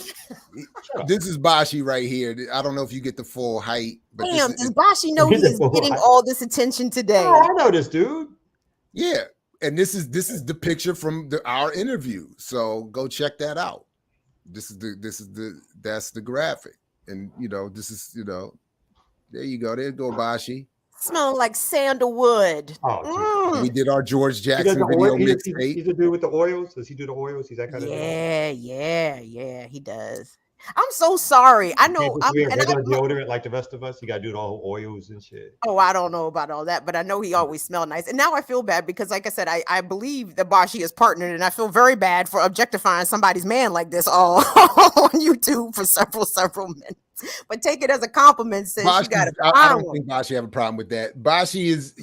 up. This is Bashi right here. I don't know if you get the full height. But damn, does Bashi know he is getting all this attention today? Oh, I know this dude. Yeah. And this is the picture from our interview. So go check that out. That's the graphic. And you know, there you go. There go Bashi. Smelling like sandalwood. Oh, we did our George Jackson video mixtape. He's a dude with the oils. Does he do the oils? He's that kind of dude. Yeah, he does. I'm so sorry. I know I'm regular deodorant like the rest of us. You gotta do all the oils and shit. Oh, I don't know about all that, but I know he always smelled nice. And now I feel bad because, like I said, I believe that Bashi is partnered, and I feel very bad for objectifying somebody's man like this all on YouTube for several minutes. But take it as a compliment since you got a problem. I don't think Bashi have a problem with that. Bashi's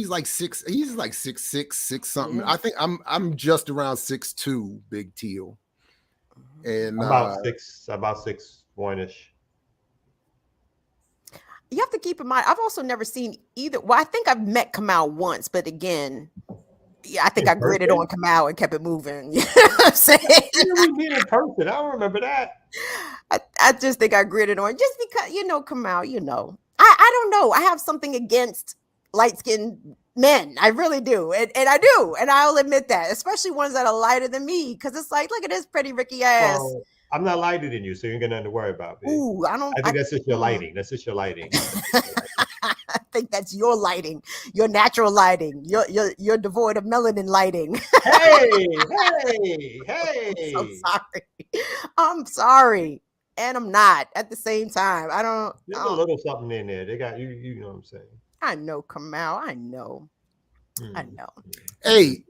like 6. He's like 6'6", something. I think I'm just around 6'2", big teal. And about 6'1"ish. You have to keep in mind, I've also never seen either. Well, I think I've met Kamal once, but again, yeah, I think I gritted on Kamal and kept it moving. You know what I'm saying? You meet in person. I don't remember that. I just think I gritted on just because, Kamal, I don't know. I have something against light-skinned men. I really do. And I do. And I'll admit that, especially ones that are lighter than me. Cause it's like, look at this pretty Ricky ass. Well, I'm not lighter than you, so you ain't got nothing to worry about. Babe. Ooh, I think that's just your lighting. That's just your lighting. I think that's your lighting, your natural lighting. You're devoid of melanin lighting. hey. I'm so sorry. I'm sorry. And I'm not at the same time. There's a little something in there. They got you know what I'm saying. I know, Kamal. I know. Hey,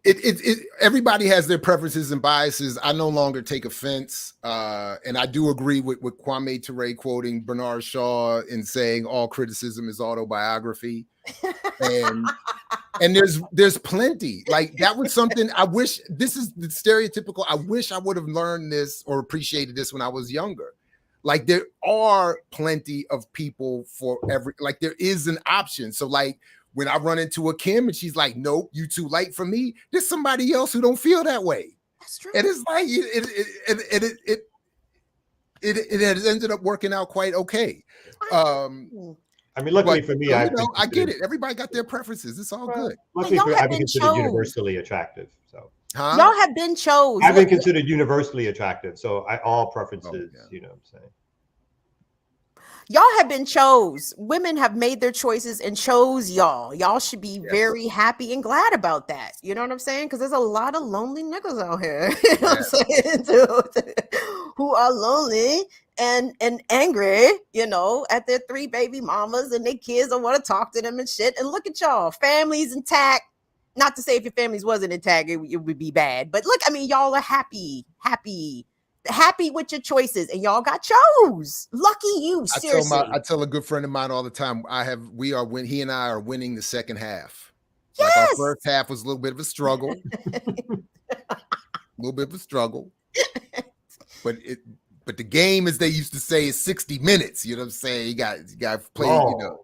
everybody has their preferences and biases. I no longer take offense. And I do agree with Kwame Ture quoting Bernard Shaw and saying all criticism is autobiography. And there's plenty. Like that was something I wish, this is the stereotypical, I wish I would have learned this or appreciated this when I was younger. Like there are plenty of people for every, like there is an option. So like when I run into a Kim and she's like, nope, you too light for me, there's somebody else who don't feel that way. That's true. And it's like it has ended up working out quite okay. I mean, luckily for me, I get it. Everybody got their preferences. It's all good. Luckily for I've been considered universally attractive. So y'all have been chose. I've been considered universally attractive. So all preferences, you know what I'm saying. Y'all have been chose. Women have made their choices and chose y'all. Y'all should be very happy and glad about that. You know what I'm saying? Because there's a lot of lonely niggas out here. You know what I'm saying? Who are lonely and angry, you know, at their 3 baby mamas and their kids don't want to talk to them and shit. And look at y'all, families intact. Not to say if your families wasn't intact, it would be bad. But look, I mean, y'all are happy with your choices, and y'all got chose. Lucky you. Seriously. I tell a good friend of mine all the time. He and I are winning the second half. Yes. Like our first half was a little bit of a struggle. But the game, as they used to say, is 60 minutes. You know what I'm saying? You got to play. You know,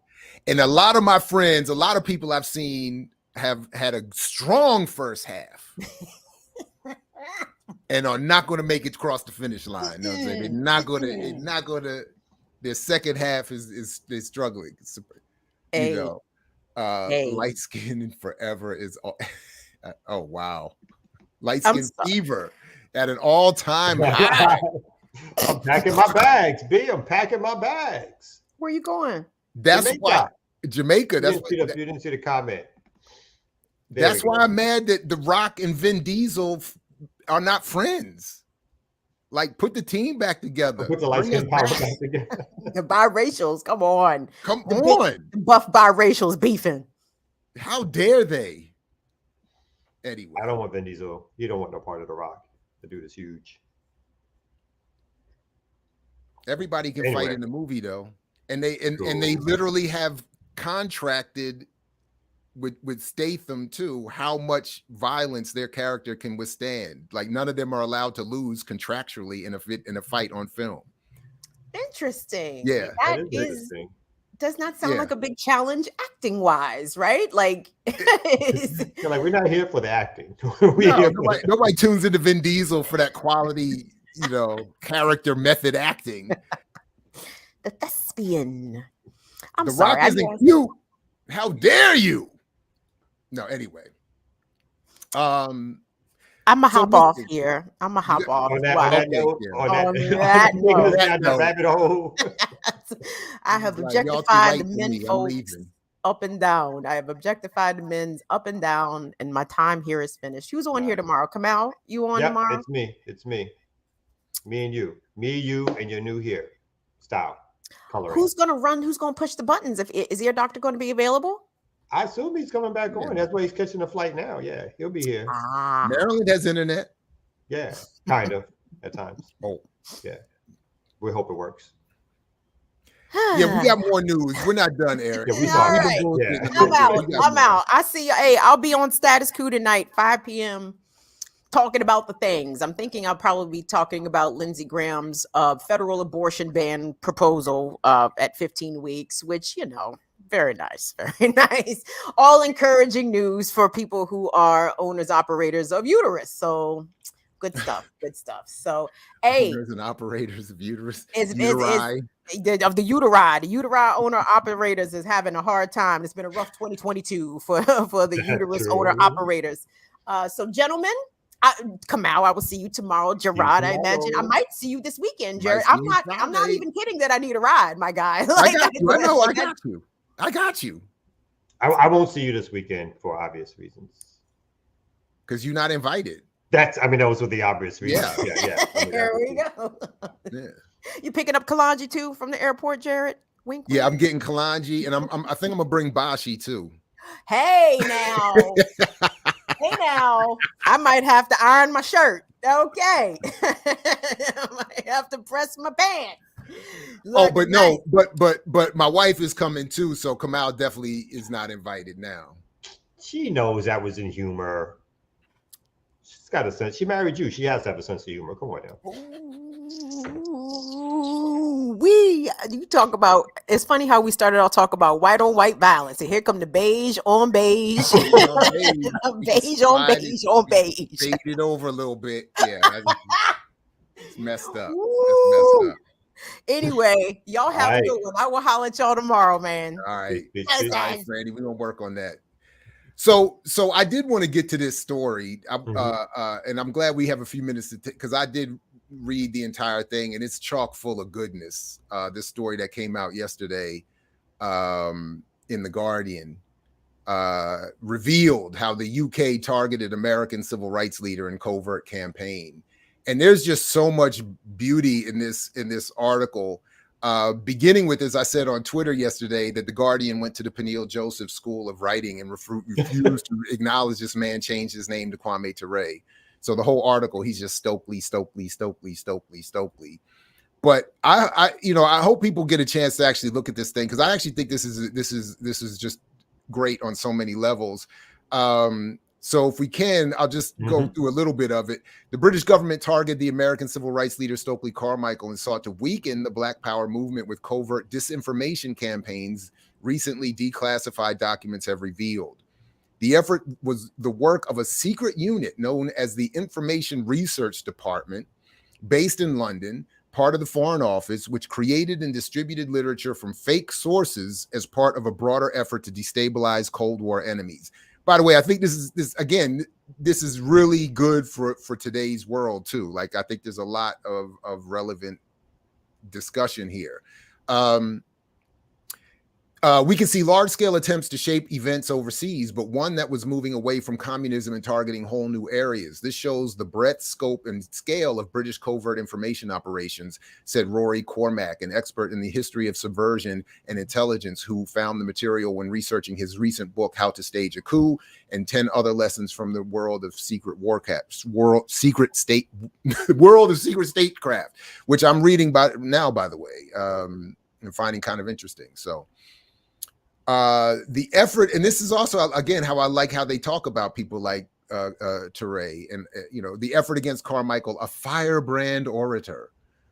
and a lot of my friends, a lot of people I've seen have had a strong first half. And are not going to make it across the finish line. You know what I'm saying? They're not going to. Their second half is they're struggling. You know, light skin and forever is. Oh wow, light skin fever at an all-time high. I'm packing my bags, B. I'm packing my bags. Where you going? That's why Jamaica. You didn't see the comment. That's why I'm mad that The Rock and Vin Diesel are not friends. Like, put the team back together. Put the light skin power back together. The biracials, come on. The buff biracials beefing. How dare they? Anyway, I don't want Vin Diesel. You don't want no part of The Rock. The dude is huge. Everybody can fight in the movie though, and they literally have contracted with Statham too, how much violence their character can withstand. Like none of them are allowed to lose contractually in a fight on film. Interesting. Yeah, that is interesting. Does not sound like a big challenge acting wise, right? Like, like we're not here for the acting. Nobody tunes into Vin Diesel for that quality, you know, character method acting. The thespian. The Rock isn't cute. How dare you? No, anyway. I'm gonna hop off here. I'm gonna hop off. On that rabbit hole. I have objectified the men folks up and down. I have objectified the men's up and down, and my time here is finished. Who's on here tomorrow? Kamal, you on tomorrow? It's me. It's me. Me and you. Me, you, and your new hair style. Coloring. Who's gonna run? Who's gonna push the buttons? Is your doctor going to be available? I assume he's coming back on. That's why he's catching a flight now. Yeah, he'll be here. Maryland has internet. Yeah, kind of at times. Oh, yeah. We hope it works. Yeah, we got more news. We're not done, Eric. Yeah, we saw I'm out. I see you. Hey, I'll be on Status Coup tonight, 5 p.m. talking about the things. I'm thinking I'll probably be talking about Lindsey Graham's federal abortion ban proposal at 15 weeks, which, you know, very nice. All encouraging news for people who are owners, operators of uterus. So Good stuff. Good stuff. So, hey, Owners and operators of uterus, is uteri. of the uteri owner operators is having a hard time. It's been a rough 2022 for the uterus owner operators. So, gentlemen, Kamal, I will see you tomorrow. Gerard, I imagine I might see you this weekend. Jared, I'm not even kidding that I need a ride, my guy. Like, I know. I got you. I won't see you this weekend for obvious reasons. Because you're not invited. Those were the obvious reasons. Yeah. There we go. Yeah. You picking up Kalanji too from the airport, Jared? Wink. Yeah, I'm getting Kalanji, and I think I'm gonna bring Bashi too. Hey now, I might have to iron my shirt. Okay, I might have to press my pants. But my wife is coming too, so Kamal definitely is not invited now. She knows that was in humor. She's got a sense. She married you. She has to have a sense of humor. Come on now. You talk about. It's funny how we started our talk about white on white violence, and here come the beige on beige, beige on beige on beige. Fade it over a little bit. Yeah, it's messed up. It's messed up. Anyway, y'all have a good one. I will holler at y'all tomorrow, man. All right, Franny, we're gonna work on that. So I did want to get to this story, and I'm glad we have a few minutes to because I did read the entire thing, and it's chock full of goodness. This story that came out yesterday in The Guardian revealed how the UK targeted American civil rights leader in covert campaign. And there's just so much beauty in this article, beginning with, as I said on Twitter yesterday, that The Guardian went to the Peniel Joseph School of Writing and refused to acknowledge this man changed his name to Kwame Ture. So the whole article, he's just Stokely. But I hope people get a chance to actually look at this thing, because I actually think this is just great on so many levels. So if we can, I'll just go through a little bit of it. The British government targeted the American civil rights leader Stokely Carmichael and sought to weaken the Black Power movement with covert disinformation campaigns, recently declassified documents have revealed. The effort was the work of a secret unit known as the Information Research Department, based in London, part of the Foreign Office, which created and distributed literature from fake sources as part of a broader effort to destabilize Cold War enemies. By the way, I think this is really good for today's world too. Like, I think there's a lot of relevant discussion here. We can see large-scale attempts to shape events overseas, but one that was moving away from communism and targeting whole new areas. This shows the breadth, scope, and scale of British covert information operations, said Rory Cormack, an expert in the history of subversion and intelligence, who found the material when researching his recent book, How to Stage a Coup, and 10 other lessons from the world of secret world of secret statecraft, which I'm reading now, by the way, and finding kind of interesting. So the effort, and this is also, again, how I like how they talk about people like Touré, and the effort against Carmichael, a firebrand orator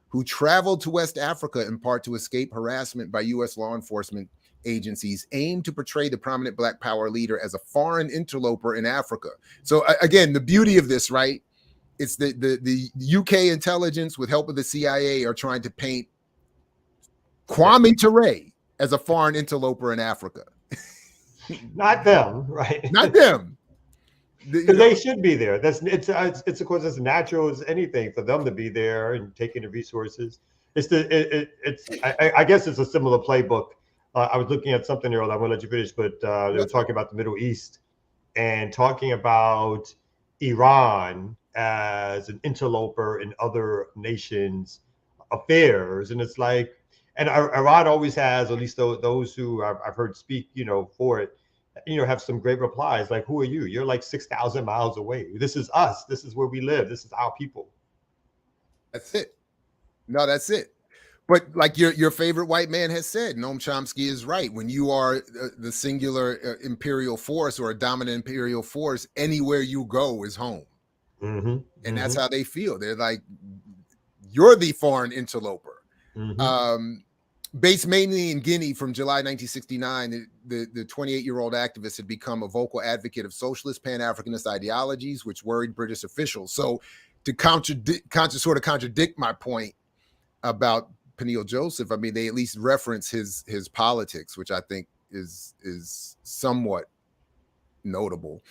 who traveled to West Africa in part to escape harassment by U.S. law enforcement agencies, aimed to portray the prominent Black Power leader as a foreign interloper in Africa. So again, the beauty of this, right? It's the UK intelligence with help of the CIA are trying to paint Kwame Ture as a foreign interloper in Africa. Not them, right? Not them. They should be there. It's of course as natural as anything for them to be there and taking the resources. I guess it's a similar playbook. I was looking at something earlier. I'm gonna let you finish, but they were talking about the Middle East and talking about Iran as an interloper in other nations' affairs, and it's like. And Iran always has, at least those who I've heard speak, for it, have some great replies. Like, who are you? You're like 6,000 miles away. This is us. This is where we live. This is our people. That's it. No, that's it. But like your favorite white man has said, Noam Chomsky is right. When you are the singular imperial force or a dominant imperial force, anywhere you go is home. And that's how they feel. They're like, you're the foreign interloper. Based mainly in Guinea from July 1969, the 28-year-old activist had become a vocal advocate of socialist Pan-Africanist ideologies, which worried British officials. So sort of contradict my point about Peniel Joseph, I mean, they at least reference his politics, which I think is somewhat notable.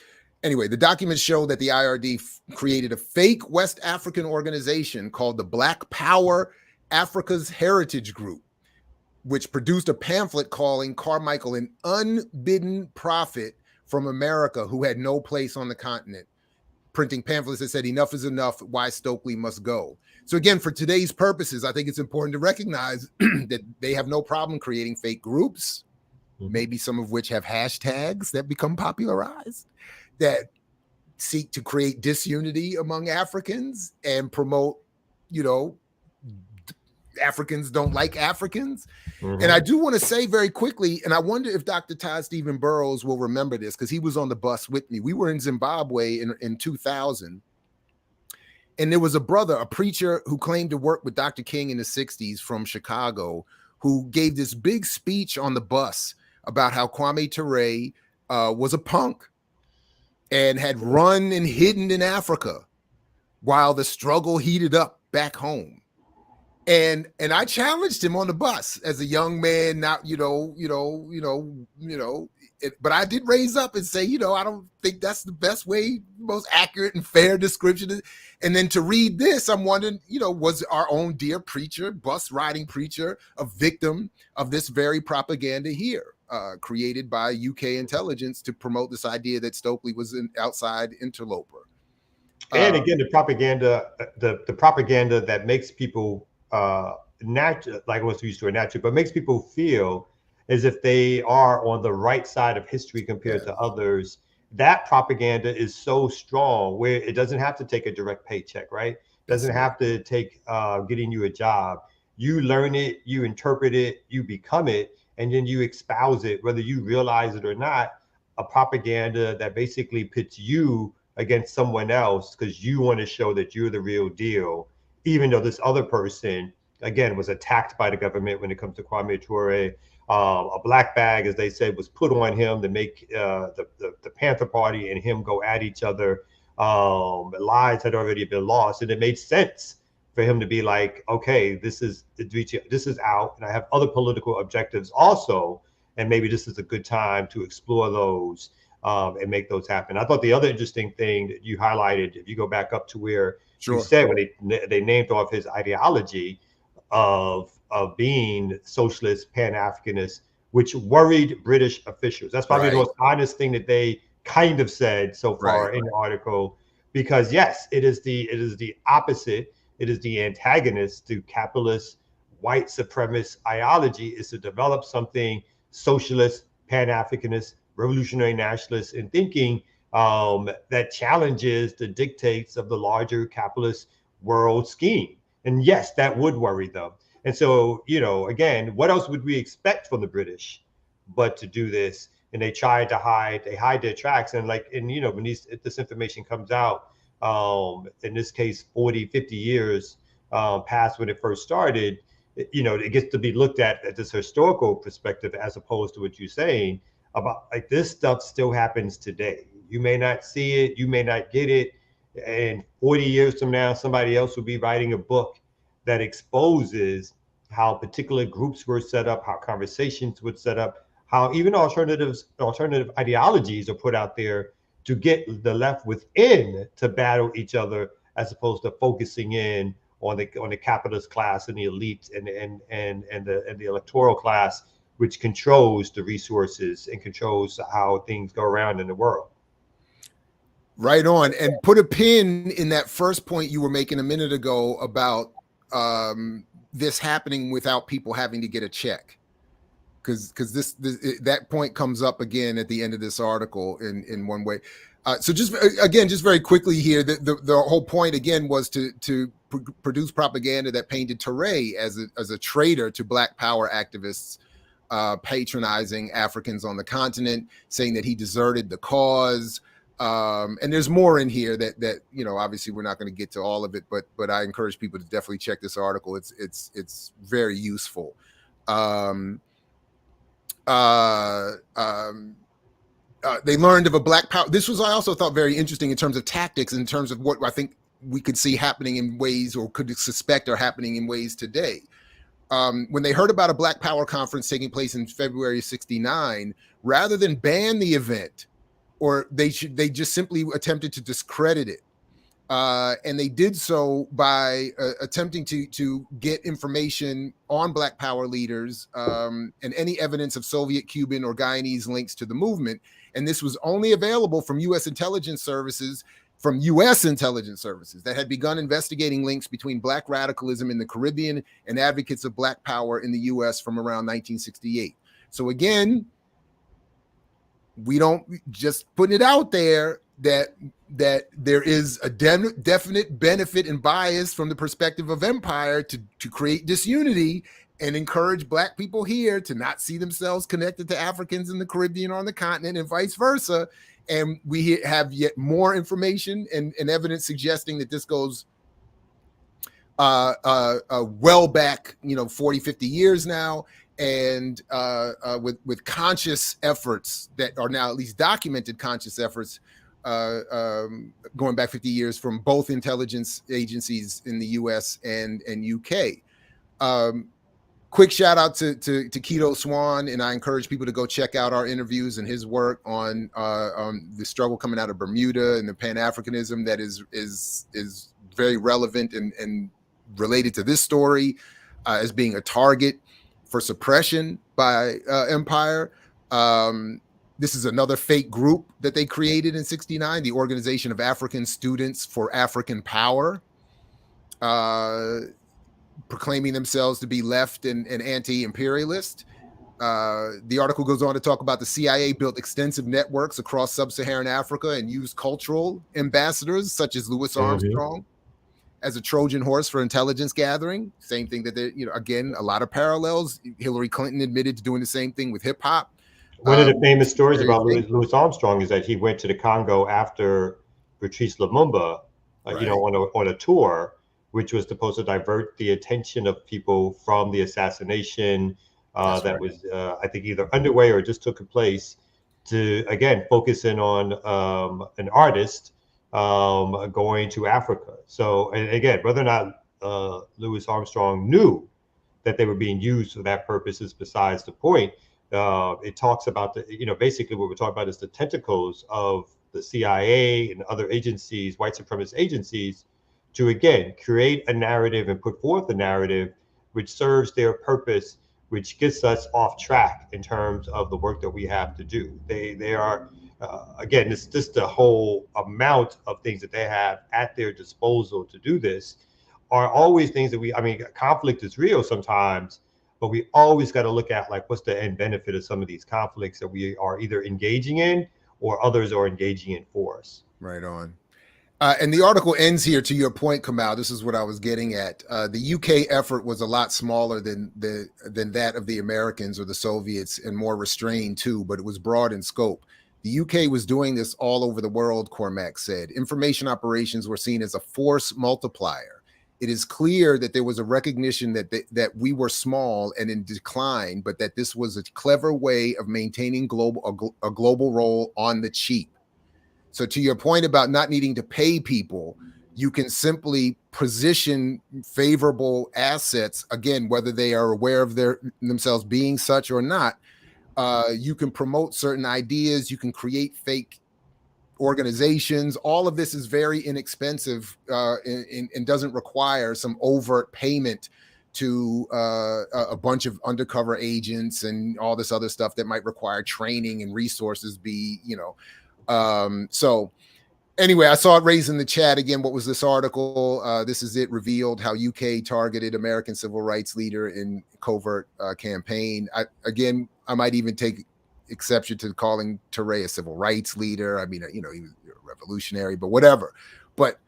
Anyway, the documents show that the IRD created a fake West African organization called the Black Power Africa's Heritage Group, which produced a pamphlet calling Carmichael an unbidden prophet from America who had no place on the continent, printing pamphlets that said enough is enough, why Stokely must go. So again, for today's purposes, I think it's important to recognize that they have no problem creating fake groups, maybe some of which have hashtags that become popularized, that seek to create disunity among Africans and promote, Africans don't like Africans. And I do want to say very quickly, and I wonder if Dr. Todd Stephen Burrows will remember this, because he was on the bus with me. We were in Zimbabwe in 2000. And there was a preacher who claimed to work with Dr. King in the 60s from Chicago, who gave this big speech on the bus about how Kwame Ture was a punk and had run and hidden in Africa while the struggle heated up back home. And I challenged him on the bus as a young man, not, but I did raise up and say, I don't think that's the best way, most accurate and fair description. And then to read this, I'm wondering, was our own dear preacher, bus riding preacher, a victim of this very propaganda here, created by UK intelligence to promote this idea that Stokely was an outside interloper? And again, the propaganda that makes people natural, like what's used to a natural, but makes people feel as if they are on the right side of history compared to others. That propaganda is so strong where it doesn't have to take a direct paycheck, right? It doesn't have to take getting you a job. You learn it, you interpret it, you become it, and then you espouse it, whether you realize it or not. A propaganda that basically pits you against someone else because you want to show that you're the real deal, even though this other person, again, was attacked by the government when it comes to Kwame Ture. A black bag, as they said, was put on him to make the Panther Party and him go at each other. Lives had already been lost, and it made sense for him to be like, okay, this is out, and I have other political objectives also, and maybe this is a good time to explore those and make those happen. I thought the other interesting thing that you highlighted, if you go back up to where you said when they named off his ideology of being socialist, Pan-Africanist, which worried British officials. That's probably the most honest thing that they kind of said so far in the article, because yes, it is the opposite. It is the antagonist to capitalist white supremacist ideology, is to develop something socialist, Pan-Africanist, revolutionary nationalist in thinking that challenges the dictates of the larger capitalist world scheme. And yes, that would worry them. And so, again, what else would we expect from the British but to do this? And they hide their tracks. And when this information comes out, in this case, 40, 50 years past when it first started, it gets to be looked at this historical perspective, as opposed to what you're saying about like this stuff still happens today. You may not see it, you may not get it. And 40 years from now, somebody else will be writing a book that exposes how particular groups were set up, how conversations were set up, how even alternative ideologies are put out there to get the left within to battle each other, as opposed to focusing in on the capitalist class and the elites and the electoral class, which controls the resources and controls how things go around in the world. Right on. And put a pin in that first point you were making a minute ago about this happening without people having to get a check, because that point comes up again at the end of this article in one way. So just very quickly here, the whole point again was to produce propaganda that painted Ture as a traitor to Black Power activists, patronizing Africans on the continent, saying that he deserted the cause. And there's more in here that obviously we're not going to get to all of it, but I encourage people to definitely check this article. It's very useful. They learned of a Black Power. This was, I also thought, very interesting in terms of tactics, in terms of what I think we could see happening in ways, or could suspect are happening in ways today. When they heard about a Black Power conference taking place in February of '69, rather than ban the event, or they just simply attempted to discredit it. And they did so by attempting to get information on Black Power leaders and any evidence of Soviet, Cuban, or Guyanese links to the movement. And this was only available from U.S. intelligence services that had begun investigating links between Black radicalism in the Caribbean and advocates of Black Power in the U.S. from around 1968. So again, we don't just putting it out there that there is a definite benefit and bias from the perspective of empire to create disunity and encourage Black people here to not see themselves connected to Africans in the Caribbean or on the continent, and vice versa. And we have yet more information and evidence suggesting that this goes well back, 40, 50 years now. And with conscious efforts that are now at least documented conscious efforts going back 50 years from both intelligence agencies in the US and UK. Quick shout out to Keto Swan, and I encourage people to go check out our interviews and his work on the struggle coming out of Bermuda and the Pan-Africanism that is very relevant and related to this story as being a target for suppression by empire. This is another fake group that they created in '69, the Organization of African Students for African Power, proclaiming themselves to be left and anti-imperialist. The article goes on to talk about the CIA built extensive networks across sub-Saharan Africa and used cultural ambassadors such as Louis Armstrong as a Trojan horse for intelligence gathering. Same thing that again, a lot of parallels. Hillary Clinton admitted to doing the same thing with hip hop. One of the famous stories about Louis Armstrong is that he went to the Congo after Patrice Lumumba, on a tour, which was supposed to divert the attention of people from the assassination that was, I think, either underway or just took place, to again focus in on an artist going to Africa. So, and again, whether or not Louis Armstrong knew that they were being used for that purpose is besides the point. It talks about basically what we're talking about is the tentacles of the CIA and other agencies, white supremacist agencies, to again create a narrative and put forth a narrative which serves their purpose, which gets us off track in terms of the work that we have to do. They are again, it's just the whole amount of things that they have at their disposal to do this are always things that conflict is real sometimes, but we always got to look at like what's the end benefit of some of these conflicts that we are either engaging in or others are engaging in for us. Right on. And the article ends here, to your point, Kamal. This is what I was getting at. The UK effort was a lot smaller than that of the Americans or the Soviets, and more restrained too, but it was broad in scope. The UK was doing this all over the world, Cormac said. Information operations were seen as a force multiplier. It is clear that there was a recognition that we were small and in decline, but that this was a clever way of maintaining a global role on the cheap. So to your point about not needing to pay people, you can simply position favorable assets, again, whether they are aware of themselves being such or not. You can promote certain ideas, you can create fake organizations. All of this is very inexpensive and doesn't require some overt payment to a bunch of undercover agents and all this other stuff that might require training and resources so anyway, I saw it raised in the chat again. What was this article? This is it, revealed how UK targeted American civil rights leader in covert campaign. I might even take exception to calling Touré a civil rights leader. I mean, he was a revolutionary, but whatever. But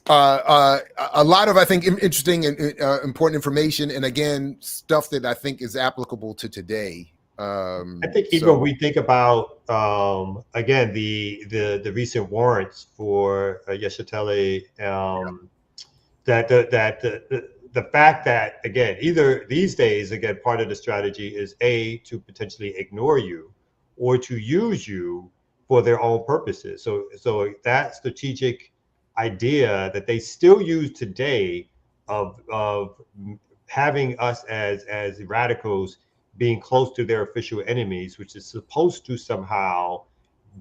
a lot of, I think, interesting and important information, and again, stuff that I think is applicable to today. I think even when we think about again the recent warrants for Yeshitele, the fact that again either these days again part of the strategy is to potentially ignore you or to use you for their own purposes. So that strategic idea that they still use today of having us as radicals being close to their official enemies, which is supposed to somehow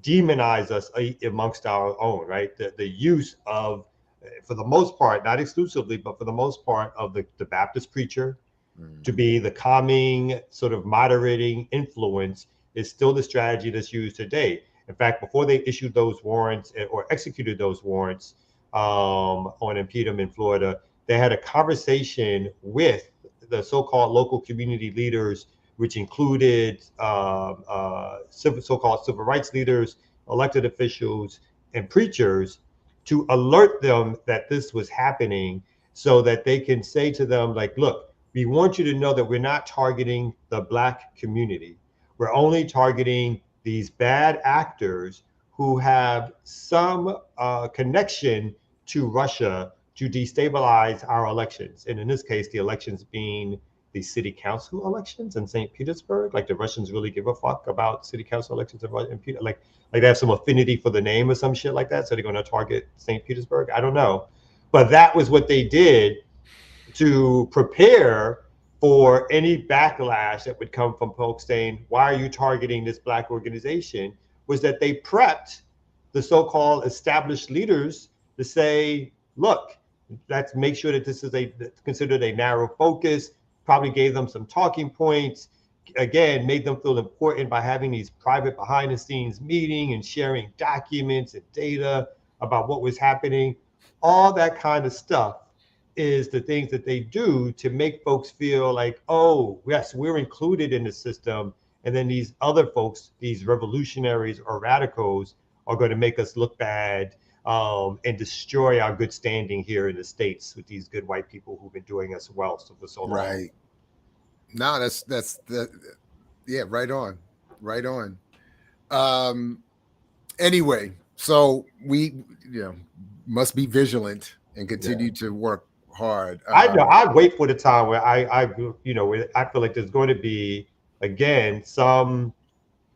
demonize us amongst our own, right? The use of, for the most part, not exclusively, but for the most part, of the Baptist preacher to be the calming, sort of moderating influence is still the strategy that's used today. In fact, before they issued those warrants or executed those warrants on Impedum in Florida, they had a conversation with the so-called local community leaders, which included so-called civil rights leaders, elected officials, and preachers, to alert them that this was happening so that they can say to them, like, look, we want you to know that we're not targeting the Black community. We're only targeting these bad actors who have some connection to Russia to destabilize our elections. And in this case, the elections being the city council elections in St. Petersburg. Like, the Russians really give a fuck about city council elections in Peter, like they have some affinity for the name or some shit like that. So they're going to target St. Petersburg. I don't know. But that was what they did to prepare for any backlash that would come from folks saying, why are you targeting this Black organization? Was that they prepped the so-called established leaders to say, look, let's make sure that this is considered a narrow focus, probably gave them some talking points, again, made them feel important by having these private behind the scenes meeting and sharing documents and data about what was happening. All that kind of stuff is the things that they do to make folks feel like, oh, yes, we're included in the system. And then these other folks, these revolutionaries or radicals, are going to make us look bad and destroy our good standing here in the States with these good white people who've been doing us well for so long. Right. No, that's yeah, right on. Anyway, so we must be vigilant and continue to work hard. I wait for the time where I feel like there's going to be, again, some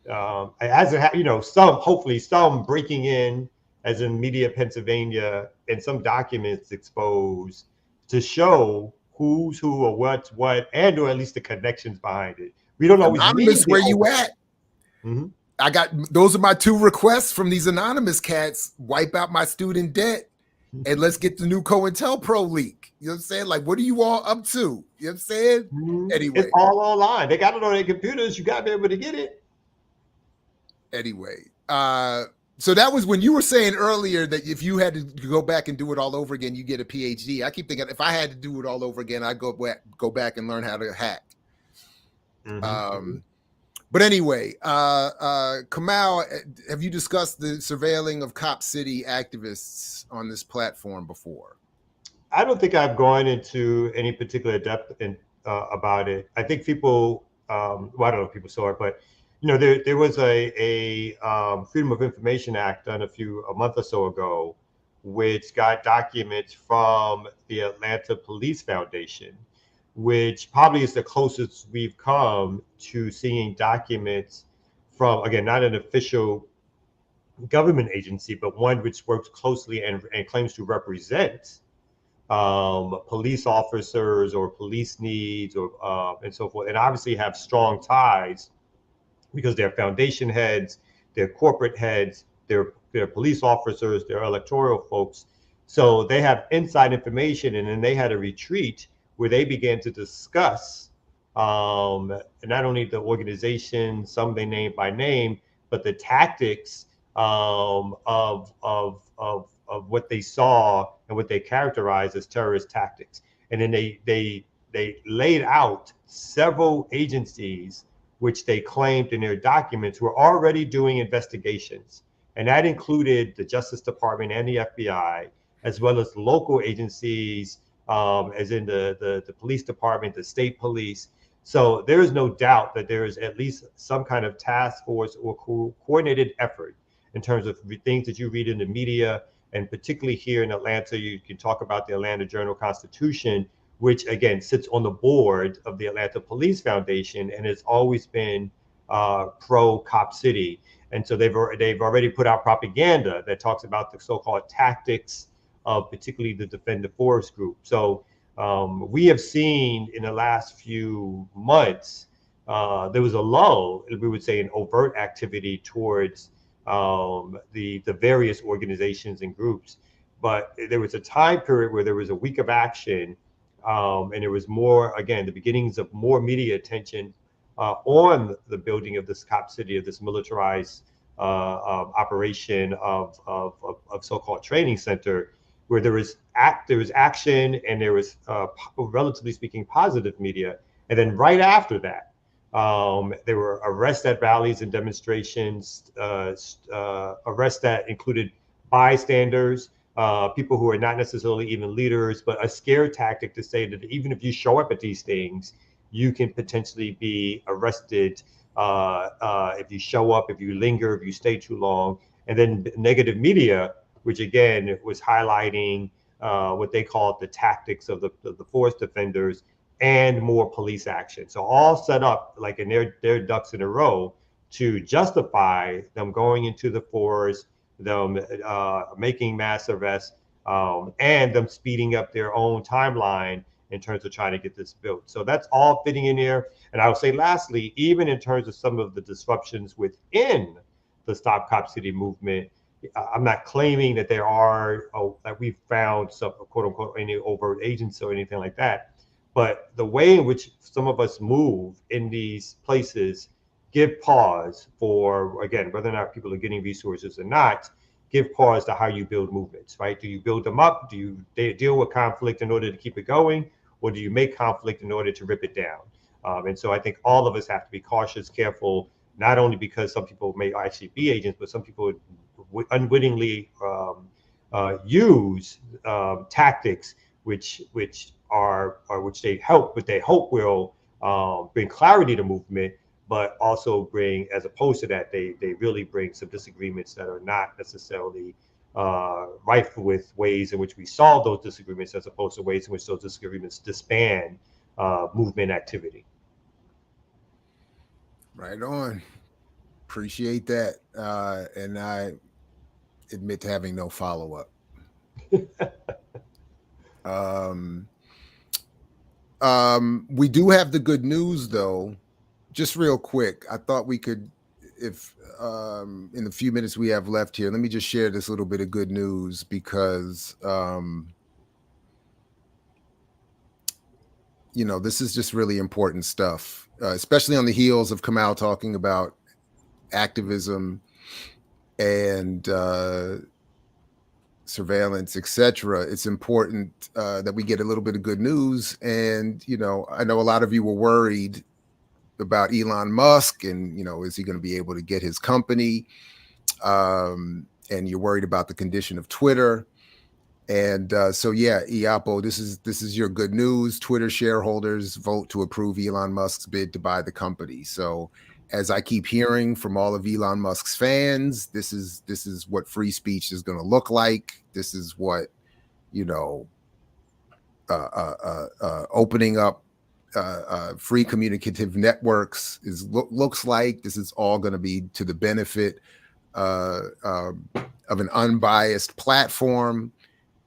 hopefully some breaking in, as in Media Pennsylvania, and some documents exposed to show who's who or what's what, and or at least the connections behind it. We don't always Anonymous, need where you at? Mm-hmm. I got, those are my 2 requests from these anonymous cats. Wipe out my student debt, and let's get the new COINTELPRO leak. You know what I'm saying? Like, what are you all up to? You know what I'm saying? Mm-hmm. Anyway, it's all online. They got it on their computers. You got to be able to get it. Anyway, so that was when you were saying earlier that if you had to go back and do it all over again, you get a PhD. I keep thinking if I had to do it all over again, I'd go back and learn how to hack. Mm-hmm. But anyway, Kamal, have you discussed the surveilling of Cop City activists on this platform before? I don't think I've gone into any particular depth about it. I think people, I don't know if people saw it, but there was a Freedom of Information Act done a month or so ago, which got documents from the Atlanta Police Foundation, which probably is the closest we've come to seeing documents from, again, not an official government agency, but one which works closely and claims to represent police officers or police needs or and so forth, and obviously have strong ties because they're foundation heads, they're corporate heads, they're police officers, they're electoral folks. So they have inside information, and then they had a retreat where they began to discuss not only the organization, some they named by name, but the tactics of what they saw and what they characterized as terrorist tactics. And then they laid out several agencies which they claimed in their documents were already doing investigations. And that included the Justice Department and the FBI, as well as local agencies, as in the police department, the state police. So there is no doubt that there is at least some kind of task force or coordinated effort in terms of things that you read in the media. And particularly here in Atlanta, you can talk about the Atlanta Journal-Constitution, which again sits on the board of the Atlanta Police Foundation and has always been pro Cop City. And so they've already put out propaganda that talks about the so-called tactics of particularly the Defend the Forest group. So we have seen in the last few months, there was a lull, we would say, in overt activity towards the various organizations and groups. But there was a time period where there was a week of action, and there was more, again, the beginnings of more media attention on the building of this cop city, of this militarized operation of so-called training center, where there was action and there was relatively speaking positive media. And then right after that, there were arrests at rallies and demonstrations, arrests that included bystanders, people who are not necessarily even leaders, but a scare tactic to say that even if you show up at these things, you can potentially be arrested if you show up, if you linger, if you stay too long. And then negative media, which again was highlighting what they called the tactics of the forest defenders and more police action. So all set up like in their ducks in a row to justify them going into the forest, them making mass arrests, and them speeding up their own timeline in terms of trying to get this built. So that's all fitting in there. And I would say lastly, even in terms of some of the disruptions within the Stop Cop City movement, I'm not claiming that there are, that we've found some quote unquote any overt agents or anything like that. But the way in which some of us move in these places give pause for, again, whether or not people are getting resources or not, give pause to how you build movements, right? Do you build them up? Do you deal with conflict in order to keep it going? Or do you make conflict in order to rip it down? And so I think all of us have to be cautious, careful, not only because some people may actually be agents, but some people unwittingly use tactics which they hope will bring clarity to movement, but also bring, as opposed to that, they really bring some disagreements that are not necessarily rife with ways in which we solve those disagreements, as opposed to ways in which those disagreements disband movement activity. Right on. Appreciate that. And I admit to having no follow-up. We do have the good news, though. Just real quick, I thought we could, if in the few minutes we have left here, let me just share this little bit of good news, because this is just really important stuff, especially on the heels of Kamal talking about activism and surveillance, etc. It's important that we get a little bit of good news. And I know a lot of you were worried about Elon Musk and is he going to be able to get his company, and you're worried about the condition of Twitter. And so yeah, Iapo, this is your good news. Twitter shareholders vote to approve Elon Musk's bid to buy the company. So as I keep hearing from all of Elon Musk's fans, this is what free speech is going to look like. This is what opening up free communicative networks looks like. This is all going to be to the benefit of an unbiased platform.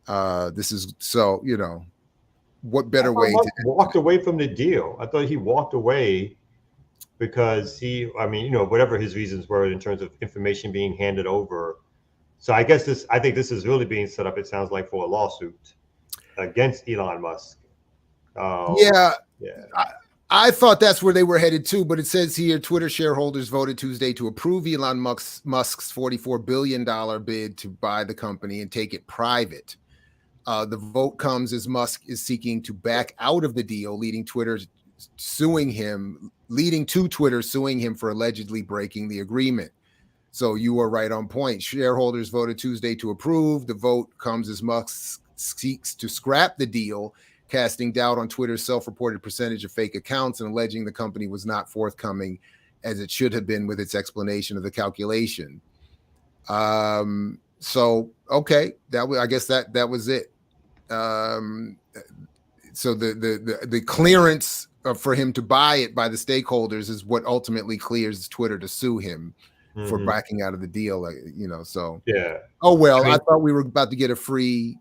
This is so, what better way to walked away from the deal? I thought he walked away because whatever his reasons were in terms of information being handed over. So I think this is really being set up, it sounds like, for a lawsuit against Elon Musk. Yeah. I thought that's where they were headed too, but it says here Twitter shareholders voted Tuesday to approve Elon Musk's $44 billion bid to buy the company and take it private. The vote comes as Musk is seeking to back out of the deal, leading to Twitter suing him for allegedly breaking the agreement. So you are right on point. Shareholders voted Tuesday to approve. The vote comes as Musk seeks to scrap the deal, casting doubt on Twitter's self-reported percentage of fake accounts and alleging the company was not forthcoming as it should have been with its explanation of the calculation. So okay, I guess that was it. So the clearance for him to buy it by the stakeholders is what ultimately clears Twitter to sue him for backing out of the deal. So yeah. Oh well, I thought we were about to get a free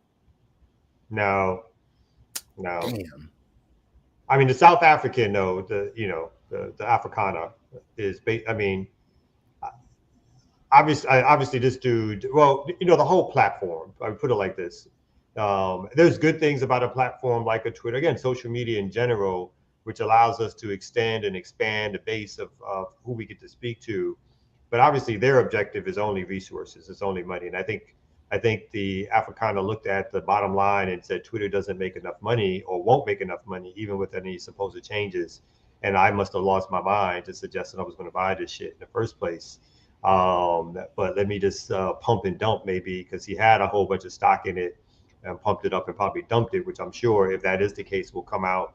No. Damn. I mean, the South African, though, the Africana is, I mean, obviously this dude, well, the whole platform, I would put it like this. There's good things about a platform like a Twitter, again, social media in general, which allows us to extend and expand the base of who we get to speak to. But obviously their objective is only resources, it's only money. And I think the Africana looked at the bottom line and said Twitter doesn't make enough money or won't make enough money, even with any supposed changes. And I must have lost my mind to suggest that I was going to buy this shit in the first place. But let me just pump and dump maybe, because he had a whole bunch of stock in it and pumped it up and probably dumped it, which I'm sure, if that is the case, will come out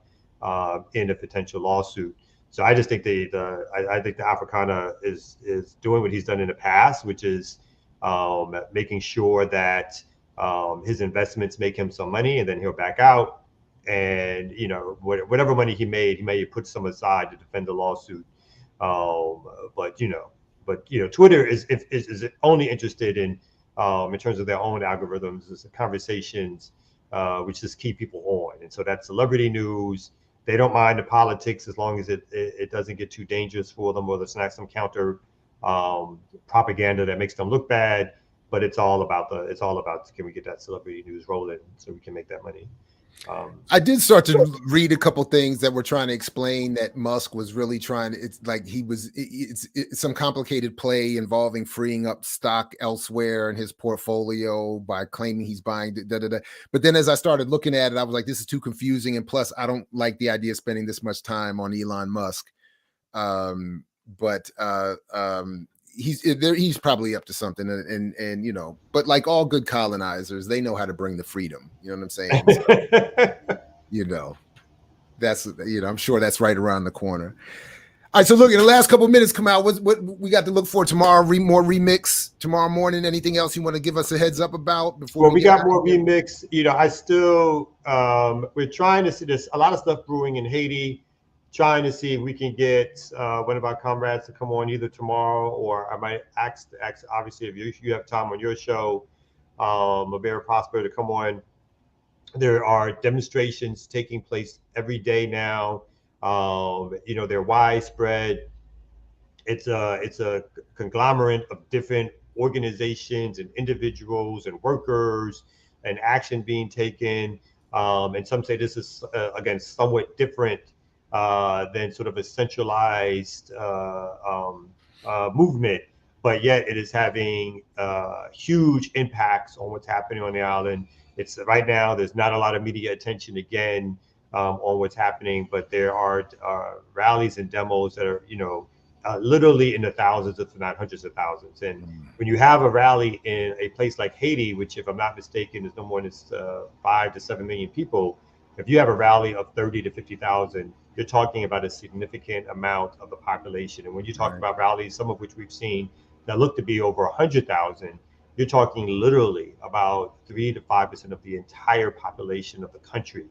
in a potential lawsuit. So I just think I think the Africana is doing what he's done in the past, which is making sure that his investments make him some money, and then he'll back out. And whatever money he may put some aside to defend the lawsuit. But Twitter is only interested in terms of their own algorithms, is the conversations which just keep people on. And so that's celebrity news. They don't mind the politics as long as it doesn't get too dangerous for them, or there's not some counter propaganda that makes them look bad. But it's all about can we get that celebrity news rolling so we can make that money. I did start to read a couple things that were trying to explain that Musk was really trying to, it's like it's some complicated play involving freeing up stock elsewhere in his portfolio by claiming he's buying But then as I started looking at it, I was like, this is too confusing. And plus, I don't like the idea of spending this much time on Elon Musk. He's probably up to something, and but like all good colonizers, they know how to bring the freedom. You know what I'm saying? So, that's I'm sure that's right around the corner. All right, so look, in the last couple of minutes, come out. What we got to look for tomorrow? More remix tomorrow morning. Anything else you want to give us a heads up about before? Well, we got more remix. I still we're trying to see this. A lot of stuff brewing in Haiti. Trying to see if we can get one of our comrades to come on either tomorrow, or I might ask obviously, if you have time on your show, Mabera Prosper, to come on. There are demonstrations taking place every day now. They're widespread. It's a conglomerate of different organizations and individuals and workers, and action being taken. And some say this is again somewhat different than sort of a centralized movement, but yet it is having huge impacts on what's happening on the island. It's right now, there's not a lot of media attention again on what's happening, but there are rallies and demos that are, literally in the thousands, if not hundreds of thousands. And when you have a rally in a place like Haiti, which, if I'm not mistaken, is no more than 5 to 7 million people, if you have a rally of 30 to 50,000, you're talking about a significant amount of the population. And when you talk about rallies, some of which we've seen that look to be over 100,000, you're talking literally about 3 to 5% of the entire population of the country.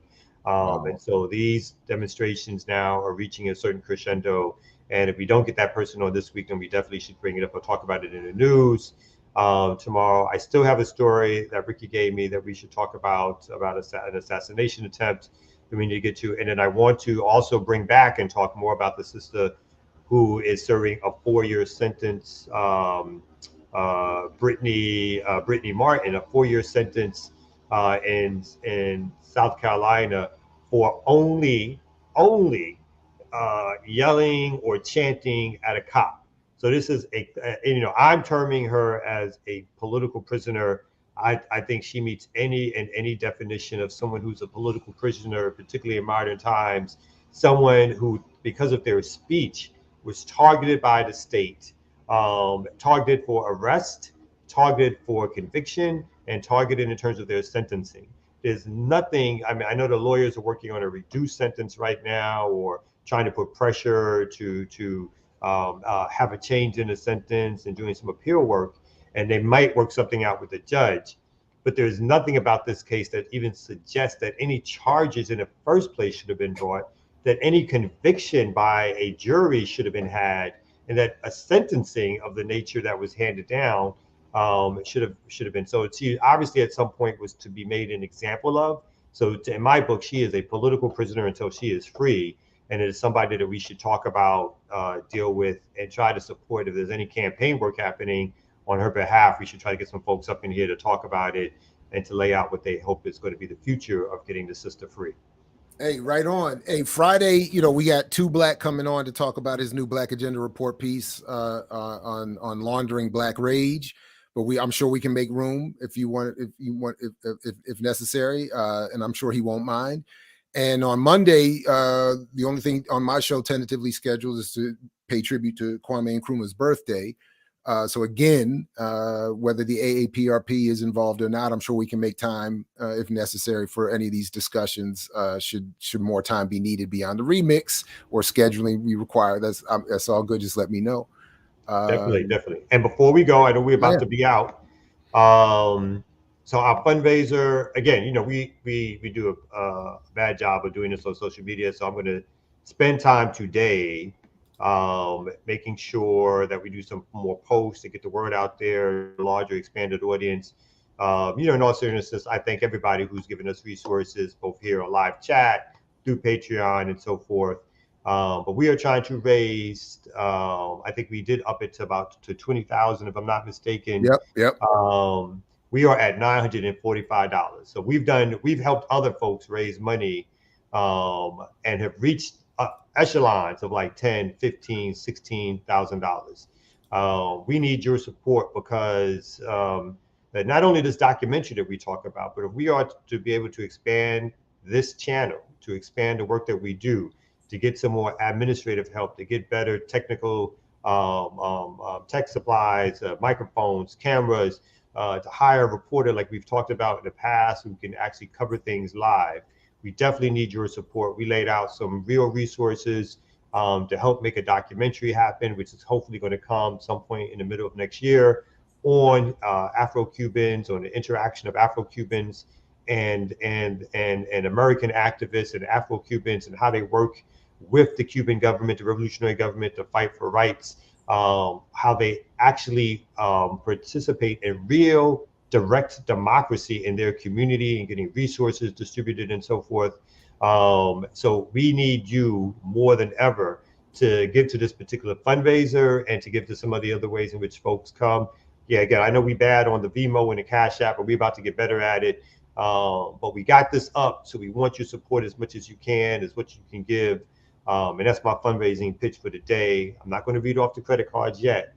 And so these demonstrations now are reaching a certain crescendo. And if we don't get that person on this week, then we definitely should bring it up or talk about it in the news tomorrow. I still have a story that Ricky gave me that we should talk about an assassination attempt that we need to get to. And then I want to also bring back and talk more about the sister who is serving a 4-year sentence, Brittany Martin, a 4-year sentence in South Carolina for only yelling or chanting at a cop. So this is I'm terming her as a political prisoner. I think she meets any definition of someone who's a political prisoner, particularly in modern times. Someone who, because of their speech, was targeted by the state, targeted for arrest, targeted for conviction, and targeted in terms of their sentencing. There's nothing. I mean, I know the lawyers are working on a reduced sentence right now, or trying to put pressure to have a change in the sentence and doing some appeal work, and they might work something out with the judge. But there's nothing about this case that even suggests that any charges in the first place should have been brought, that any conviction by a jury should have been had, and that a sentencing of the nature that was handed down should have been. So she obviously at some point was to be made an example of, So in my book, she is a political prisoner until she is free. And it is somebody that we should talk about, deal with, and try to support. If there's any campaign work happening on her behalf, we should try to get some folks up in here to talk about it and to lay out what they hope is going to be the future of getting the sister free. Hey, right on. Hey, Friday, we got 2 Black coming on to talk about his new Black Agenda Report piece on laundering Black rage. But I'm sure we can make room if necessary, and I'm sure he won't mind. And on Monday, the only thing on my show tentatively scheduled is to pay tribute to Kwame Nkrumah's birthday. So again, whether the AAPRP is involved or not, I'm sure we can make time if necessary for any of these discussions. Should more time be needed beyond the remix or scheduling we require, that's all good. Just let me know. Definitely. And before we go, I know we're about to be out. So our fundraiser, again, we do a bad job of doing this on social media. So I'm going to spend time today making sure that we do some more posts to get the word out there, larger expanded audience. In all seriousness, I thank everybody who's given us resources, both here on live chat, through Patreon and so forth. But we are trying to raise, I think we did up it to about 20,000, if I'm not mistaken. Yep. We are at $945. So we've helped other folks raise money and have reached echelons of like $10,000, $15,000, $16,000. We need your support because not only this documentary that we talk about, but if we are to be able to expand this channel, to expand the work that we do, to get some more administrative help, to get better technical tech supplies, microphones, cameras, to hire a reporter like we've talked about in the past who can actually cover things live. We definitely need your support. We laid out some real resources to help make a documentary happen, which is hopefully going to come some point in the middle of next year on Afro-Cubans, on the interaction of Afro-Cubans and American activists and Afro-Cubans and how they work with the Cuban government, the revolutionary government, to fight for rights, how they actually participate in real direct democracy in their community and getting resources distributed and so forth. So we need you more than ever to give to this particular fundraiser and to give to some of the other ways in which folks come. Yeah, again, I know we bad on the Vimo and the Cash App, but we're about to get better at it. But we got this up, so we want your support as much as you can, as what you can give. And that's my fundraising pitch for the day. I'm not going to read off the credit cards yet,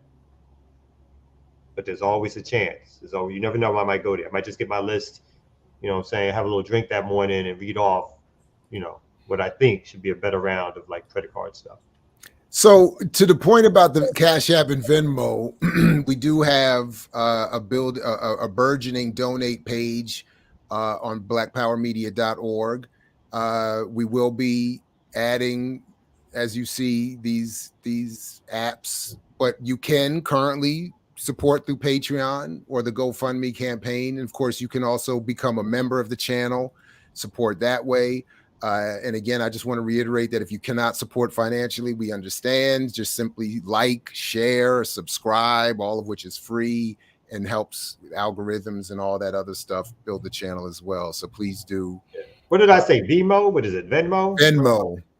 but there's always a chance. You never know, I might go there. I might just get my list, have a little drink that morning and read off, what I think should be a better round of like credit card stuff. So to the point about the Cash App and Venmo, we do have a burgeoning donate page on blackpowermedia.org. We will be adding, as you see, these apps, but you can currently support through Patreon or the GoFundMe campaign. And of course, you can also become a member of the channel, support that way. And again, I just want to reiterate that if you cannot support financially, we understand. Just simply like, share, subscribe, all of which is free and helps with algorithms and all that other stuff build the channel as well. So please do. What did I say? Vimo? What is it? Venmo?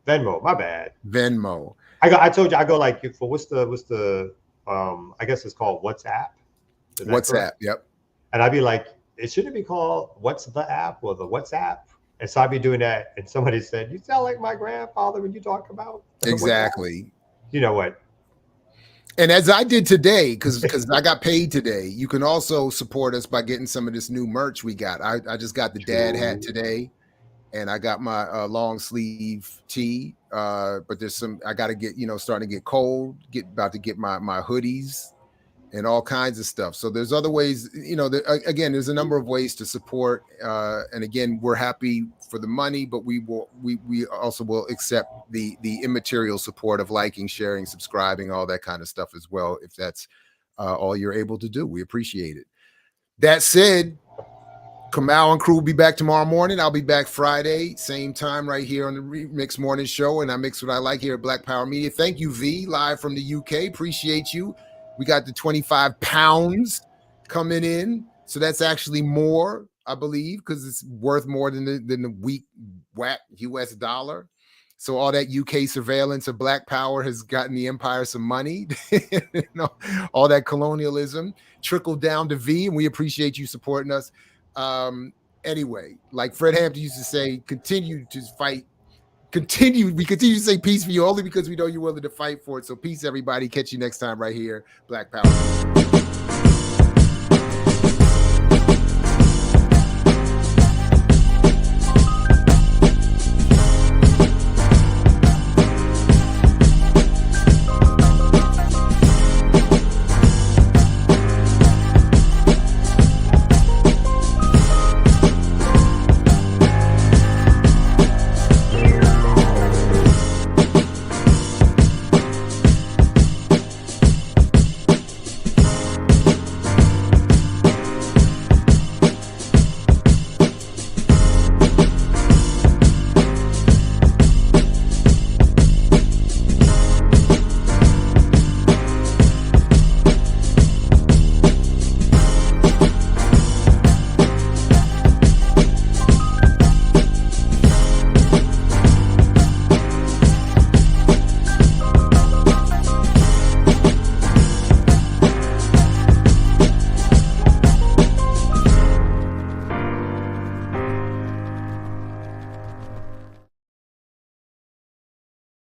Venmo. My bad. Venmo. I told you I go like for what's the I guess it's called WhatsApp. WhatsApp. Correct? Yep. And I'd be like, it shouldn't be called What's the App or the WhatsApp. And so I'd be doing that, and somebody said, "You sound like my grandfather when you talk about." Exactly. You know what? And as I did today, because I got paid today, you can also support us by getting some of this new merch we got. I just got the dad hat today, and I got my long sleeve tee. But there's some I got to get. Starting to get cold. About to get my hoodies and all kinds of stuff. So there's other ways, again, there's a number of ways to support. And again, we're happy for the money, but we also will accept the immaterial support of liking, sharing, subscribing, all that kind of stuff as well. If that's all you're able to do, we appreciate it. That said, Kamal and crew will be back tomorrow morning. I'll be back Friday, same time right here on the Remix Morning Show. And I mix what I like here at Black Power Media. Thank you, V, live from the UK. Appreciate you. We got the 25 pounds coming in. So that's actually more I believe, because it's worth more than the weak whack US dollar. So all that UK surveillance of Black power has gotten the empire some money. All that colonialism trickled down to V, and we appreciate you supporting us. Anyway, like Fred Hampton used to say, continue to fight. We continue to say peace for you only because we know you're willing to fight for it. So peace, everybody. Catch you next time right here. Black Power.